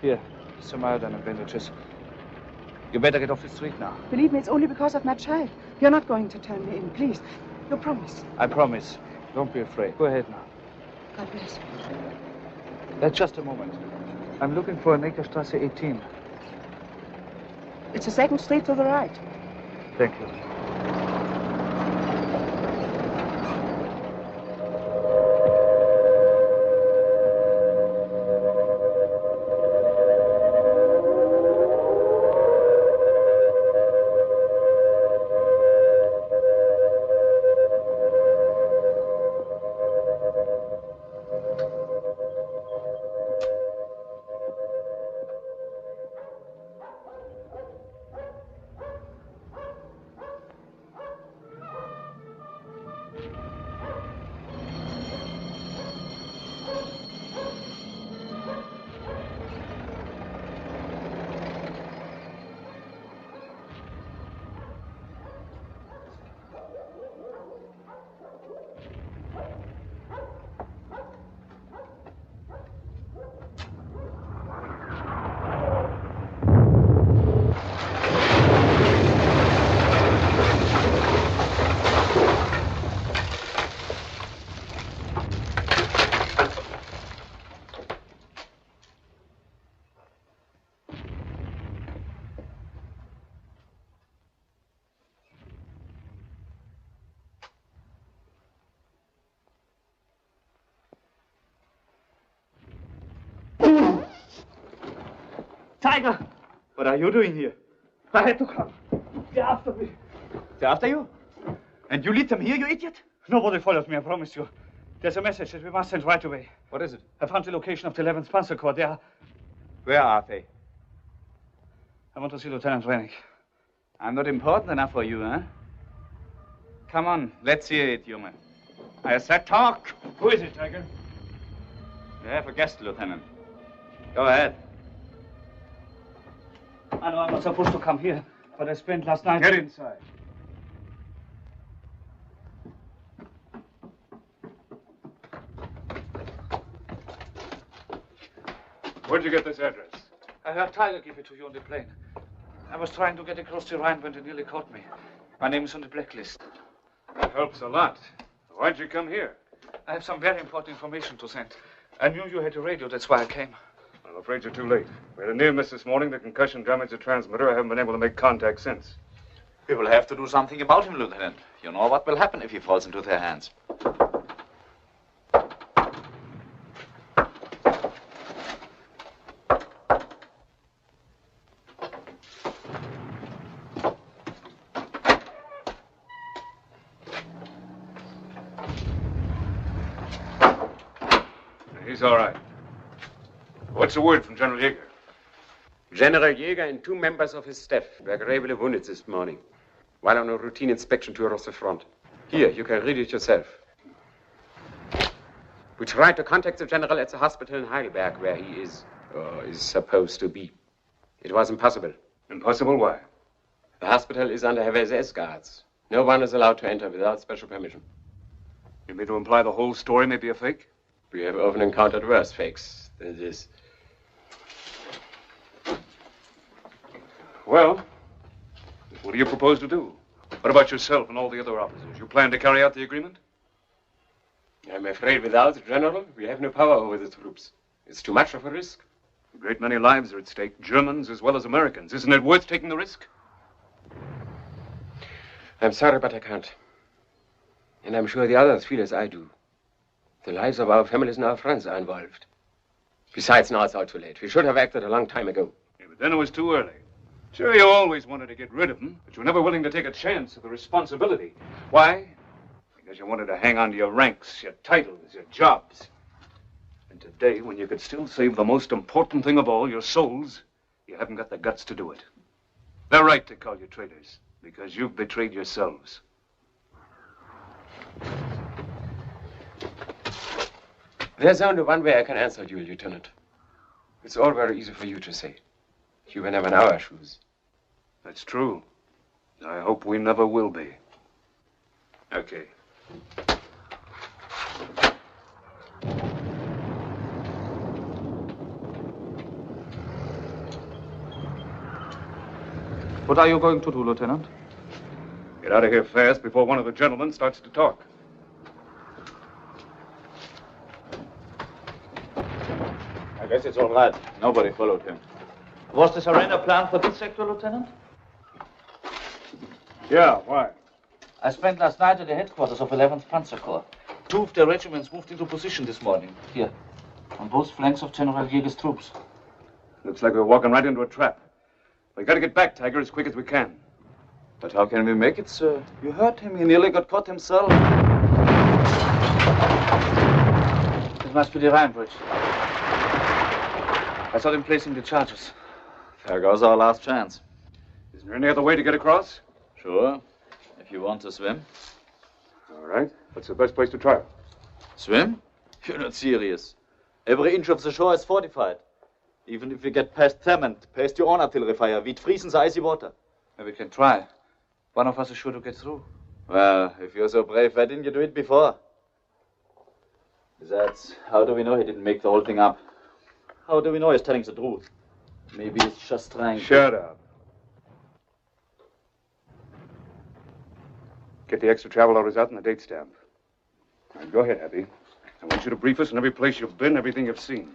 Here, some iodine and bandages. You better get off the street now. Believe me, it's only because of my child. You're not going to turn me in, please. You promise. I promise. Don't be afraid. Go ahead now. God bless you. Just a moment. I'm looking for Neckarstrasse 18. It's the second street to the right. Thank you. Tiger! What are you doing here? I had to come. They're after me. They're after you? And you lead them here, you idiot? Nobody follows me, I promise you. There's a message that we must send right away. What is it? I found the location of the 11th Panzer Corps. They are... Where are they? I want to see Lieutenant Rennick. I'm not important enough for you, huh? Come on, let's hear it, Junge. I said talk. Who is it, Tiger? You have a guest, Lieutenant. Go ahead. I know I'm not supposed to come here, but I spent last night... Get inside. Where'd you get this address? I heard Tiger give it to you on the plane. I was trying to get across the Rhine when they nearly caught me. My name is on the blacklist. That helps a lot. Why'd you come here? I have some very important information to send. I knew you had a radio, that's why I came. I'm afraid you're too late. We had a near miss this morning. The concussion damaged the transmitter. I haven't been able to make contact since. We will have to do something about him, Lieutenant. You know what will happen if he falls into their hands. He's all right. What's the word from General Jäger? General Jäger and two members of his staff were gravely wounded this morning while on a routine inspection tour of the front. Here, you can read it yourself. We tried to contact the general at the hospital in Heidelberg, where he is supposed to be. It was impossible. Impossible? Why? The hospital is under heavy SS guards. No one is allowed to enter without special permission. You mean to imply the whole story may be a fake? We have often encountered worse fakes than this. Well, what do you propose to do? What about yourself and all the other officers? You plan to carry out the agreement? I'm afraid without the general, we have no power over the troops. It's too much of a risk. A great many lives are at stake, Germans as well as Americans. Isn't it worth taking the risk? I'm sorry, but I can't. And I'm sure the others feel as I do. The lives of our families and our friends are involved. Besides, now it's all too late. We should have acted a long time ago. Yeah, but then it was too early. Sure, you always wanted to get rid of them, but you were never willing to take a chance of the responsibility. Why? Because you wanted to hang on to your ranks, your titles, your jobs. And today, when you could still save the most important thing of all, your souls, you haven't got the guts to do it. They're right to call you traitors, because you've betrayed yourselves. There's only one way I can answer you, Lieutenant. It's all very easy for you to say. You were never in our shoes. That's true. I hope we never will be. Okay. What are you going to do, Lieutenant? Get out of here fast before one of the gentlemen starts to talk. I guess it's all right. Nobody followed him. Was the surrender plan for this sector, Lieutenant? Yeah, why? I spent last night at the headquarters of 11th Panzer Corps. 2 of their regiments moved into position this morning, here, on both flanks of General Jäger's troops. Looks like we're walking right into a trap. We gotta get back, Tiger, as quick as we can. But how can we make it, sir? You heard him. He nearly got caught himself. It must be the Rhine Bridge. I saw him placing the charges. There goes our last chance. Isn't there any other way to get across? Sure, if you want to swim. All right. What's the best place to try? Swim? You're not serious. Every inch of the shore is fortified. Even if we get past Themond, past your own artillery fire, we'd freeze in the icy water. We can try. One of us is sure to get through. Well, if you're so brave, why didn't you do it before? Besides, how do we know he didn't make the whole thing up? How do we know he's telling the truth? Maybe he's just trying to... Shut up. Get the extra travel orders out and the date stamp. Now, go ahead, Abby. I want you to brief us on every place you've been, everything you've seen.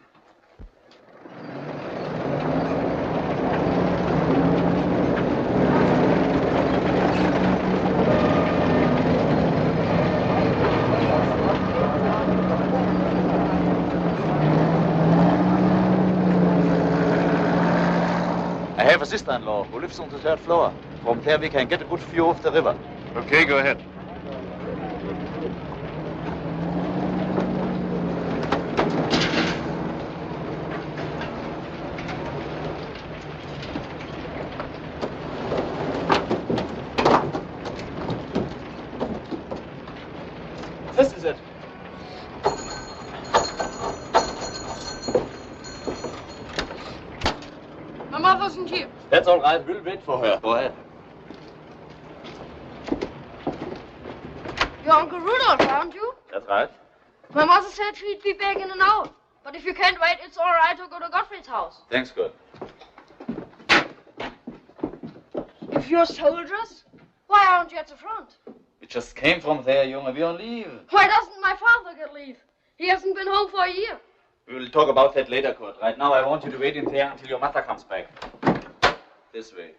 I have a sister-in-law who lives on the 3rd floor. From there we can get a good view of the river. Okay, go ahead. This is it. My mother's in here. That's all right. We'll wait for her. Go ahead. Your Uncle Rudolph, aren't you? That's right. My mother said he'd be back in an hour. But if you can't wait, it's all right to go to Gottfried's house. Thanks, good. If you're soldiers, why aren't you at the front? We just came from there, Junge. We're on leave. Why doesn't my father get leave? He hasn't been home for a year. We will talk about that later, Kurt. Right now, I want you to wait in there until your mother comes back. This way.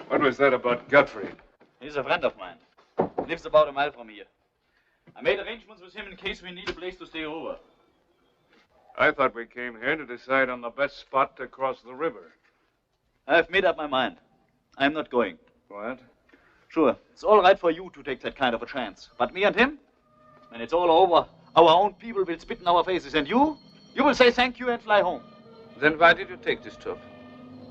What was that about Gottfried? He's a friend of mine. He lives about a mile from here. I made arrangements with him in case we need a place to stay over. I thought we came here to decide on the best spot to cross the river. I've made up my mind. I'm not going. What? Sure, it's all right for you to take that kind of a chance. But me and him? When it's all over, our own people will spit in our faces. And you? You will say thank you and fly home. Then why did you take this job?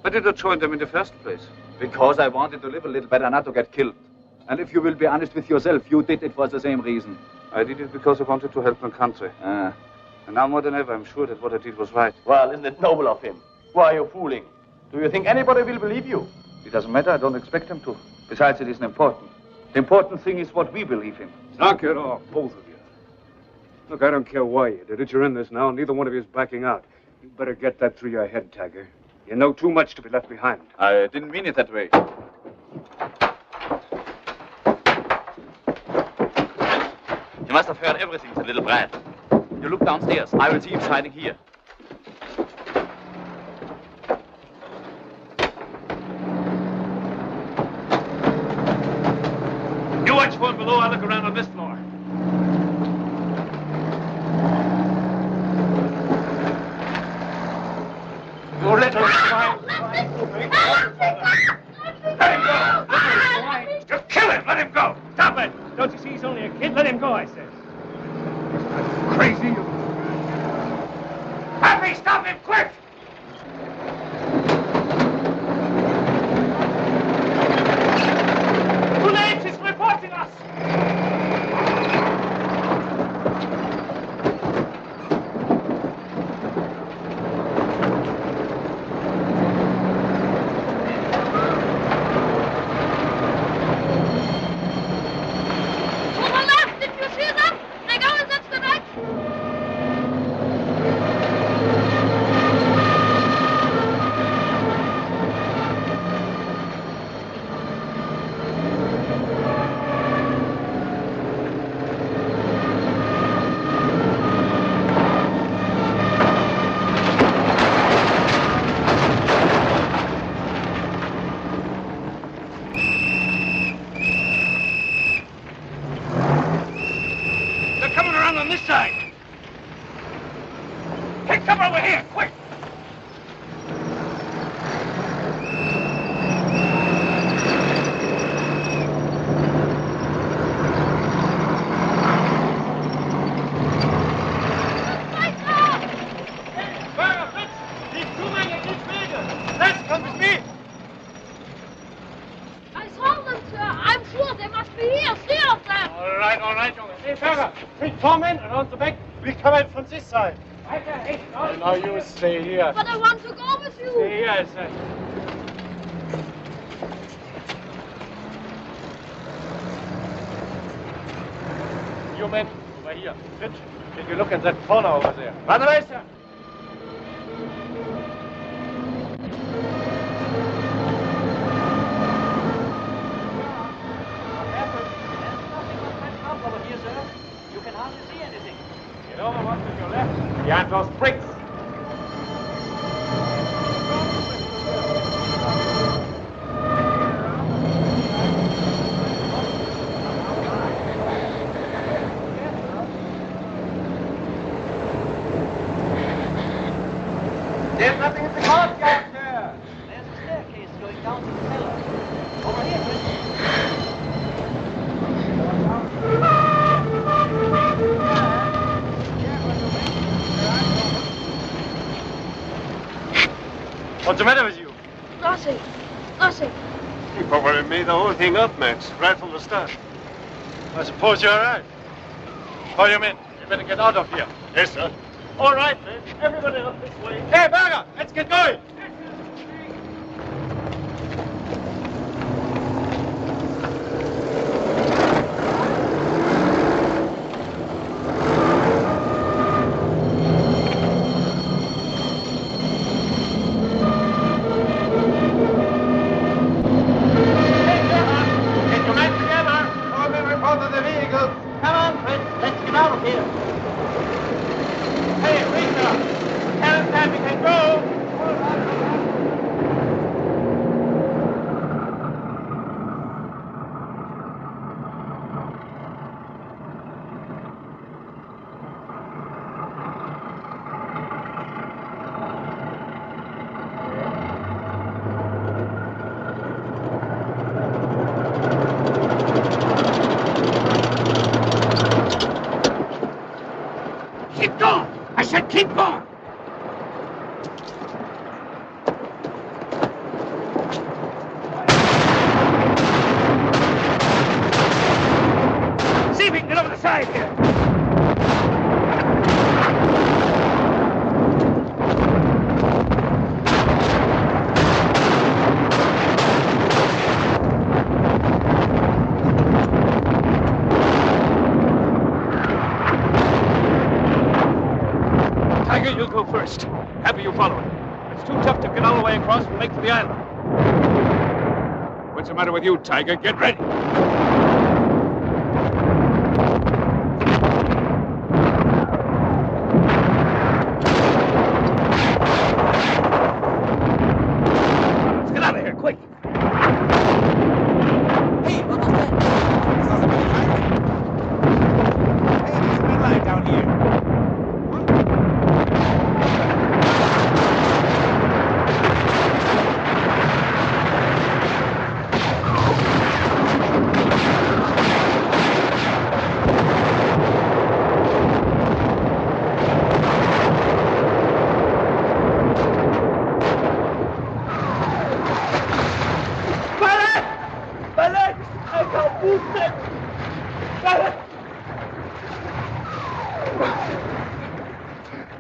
Why did you join them in the first place? Because I wanted to live a little better, not to get killed. And if you will be honest with yourself, you did it for the same reason. I did it because I wanted to help my country. And now more than ever, I'm sure that what I did was right. Well, isn't it noble of him? Who are you fooling? Do you think anybody will believe you? It doesn't matter. I don't expect him to. Besides, it isn't important. The important thing is what we believe in. Knock it off, both of you. Look, I don't care why you did it. You're in this now, and neither one of you is backing out. You better get that through your head, Tiger. You know too much to be left behind. I didn't mean it that way. You must have heard everything, the little brat. You look downstairs. I will see him hiding here. You watch for him below. I'll look around on this floor. You little swine. Let him go! Just kill him! Let him go! Stop it! Don't you see he's only a kid? Let him go, I said. Crazy you. Happy, stop him, quick! Rollens is reporting us! on this side. Take cover over here, quick! This side. Well, now you stay here. But I want to go with you. Stay here, I said. You men, over here. Rich, did you look at that corner over there? Run away, sir. Over here, sir. You can hardly see anything. Get over one to your left, behind those bricks. There's nothing in the courtyard there. There's a staircase going down to the cellar. Over here, Fritz. What's the matter with you? Nothing. Nothing. You probably made the whole thing up, Max, right from the start. I suppose you're right. Call your men. You better get out of here. Yes, sir. All right, then. Everybody up this way. Hey, Berger, let's get going. Keep going! See if we can get over the side here. You'll go first. Happy you follow it. It's too tough to get all the way across and make for the island. What's the matter with you, Tiger? Get ready. Let's get out of here, quick. Hey, what was that? I saw somebody hiding. Hey, there's a green light down here.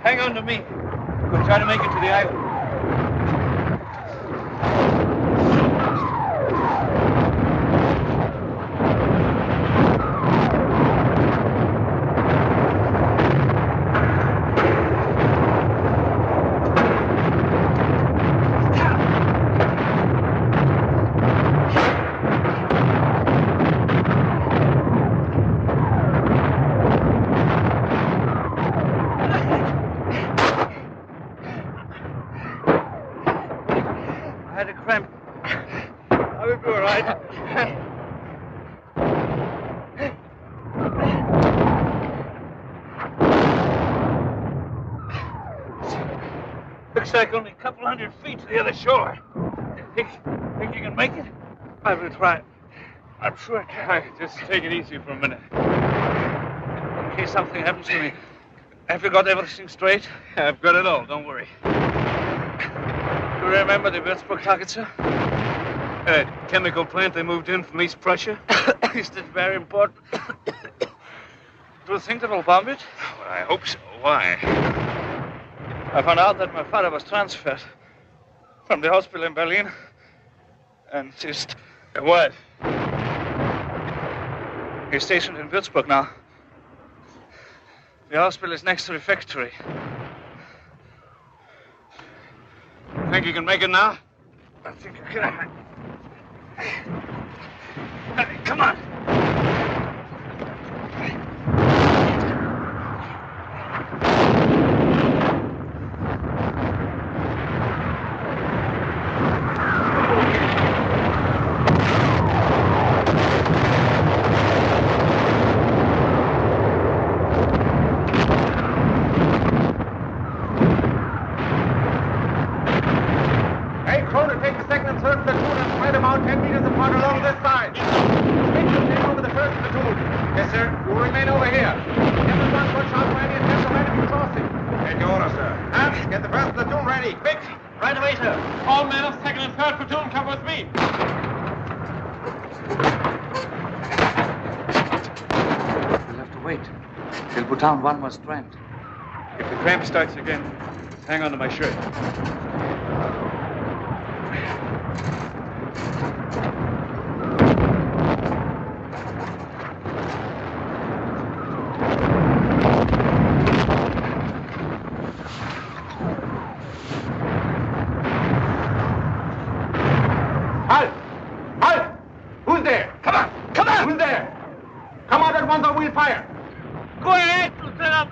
Hang on to me. We'll try to make it to the island. Looks like only a couple hundred feet to the other shore. Think you can make it? I will try. I'm sure I can. Just take it easy for a minute. In case something happens to me. Have you got everything straight? I've got it all, don't worry. You remember the Würzburg target, sir? A chemical plant they moved in from East Prussia? Is this very important? Do you think they will bomb it? Well, I hope so. Why? I found out that my father was transferred from the hospital in Berlin and his wife. He's stationed in Würzburg now. The hospital is next to the factory. Think you can make it now? I think I can. Come on. Down one more strand. If the cramp starts again, hang on to my shirt. Halt! Halt! Who's there? Come on! Come on! Who's there? Come out at once or we'll fire! Go ahead, Lieutenant.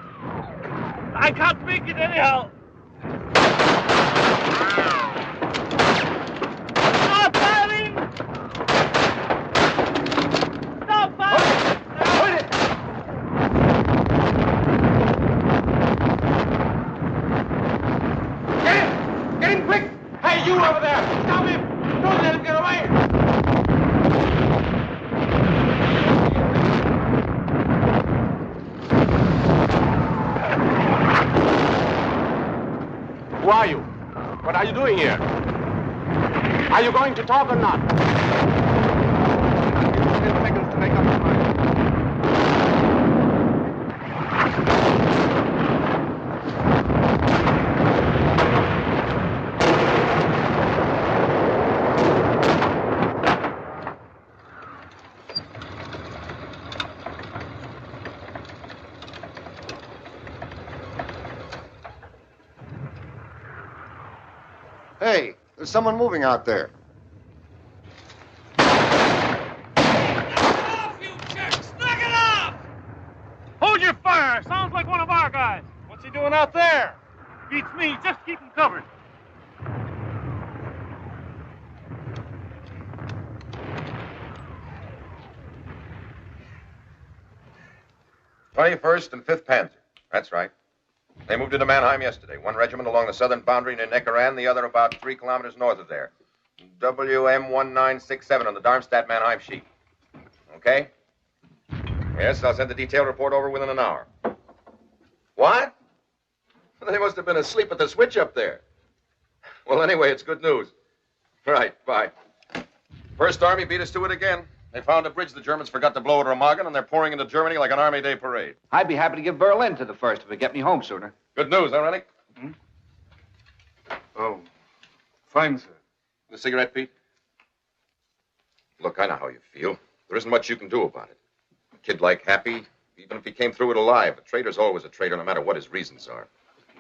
I can't make it anyhow. Stop firing! Stop firing! Hold it! Get him! Get him quick! Hey, you over there! Stop him! Don't let him get away! Who are you? What are you doing here? Are you going to talk or not? 10 seconds to make up your mind. Hey, there's someone moving out there. Hold your fire! Sounds like one of our guys. What's he doing out there? Beats me. Just keep him covered. 21st and 5th Panzer. That's right. They moved into Mannheim yesterday. One regiment along the southern boundary near Neckaran, the other about 3 kilometers north of there. WM1967 on the Darmstadt-Mannheim sheet. Okay? Yes, I'll send the detailed report over within an hour. What? They must have been asleep at the switch up there. Well, anyway, it's good news. Right, bye. First Army beat us to it again. They found a bridge the Germans forgot to blow at Remagen, and they're pouring into Germany like an Army Day parade. I'd be happy to give Berlin to the first if it'd get me home sooner. Good news, huh, Rennie? Hmm? Oh, fine, sir. The cigarette, Pete? Look, I know how you feel. There isn't much you can do about it. A kid like Happy, even if he came through it alive, a traitor's always a traitor, no matter what his reasons are.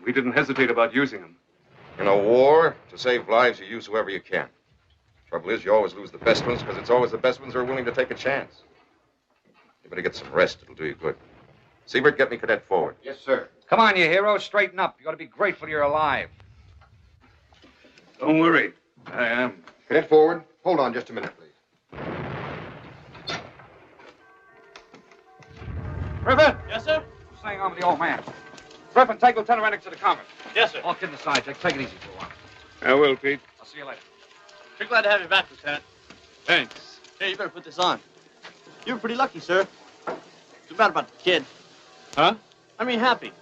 We didn't hesitate about using him. In a war, to save lives, you use whoever you can. Trouble is, you always lose the best ones, because it's always the best ones who are willing to take a chance. You better get some rest. It'll do you good. Siebert, get me Cadet forward. Yes, sir. Come on, you heroes. Straighten up. You ought to be grateful you're alive. Don't worry. I am. Cadet forward. Hold on just a minute, please. River? Yes, sir? What's saying on with the old man? Griffin, take Lieutenant Rennick to the convent. Yes, sir. Walk in the side, Jack. Take it easy for a while. I will, Pete. I'll see you later. We're glad to have you back, Lieutenant. Thanks. Hey, you better put this on. You were pretty lucky, sir. Too bad about the kid. Huh? I mean, happy.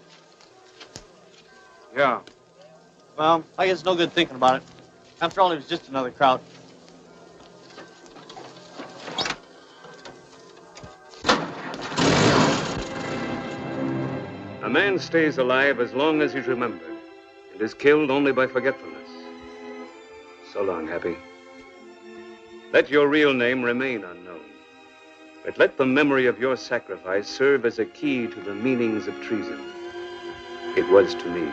Yeah. Well, I guess no good thinking about it. After all, he was just another Kraut. A man stays alive as long as he's remembered and is killed only by forgetfulness. So long, Happy. Let your real name remain unknown, but let the memory of your sacrifice serve as a key to the meanings of treason. It was to me.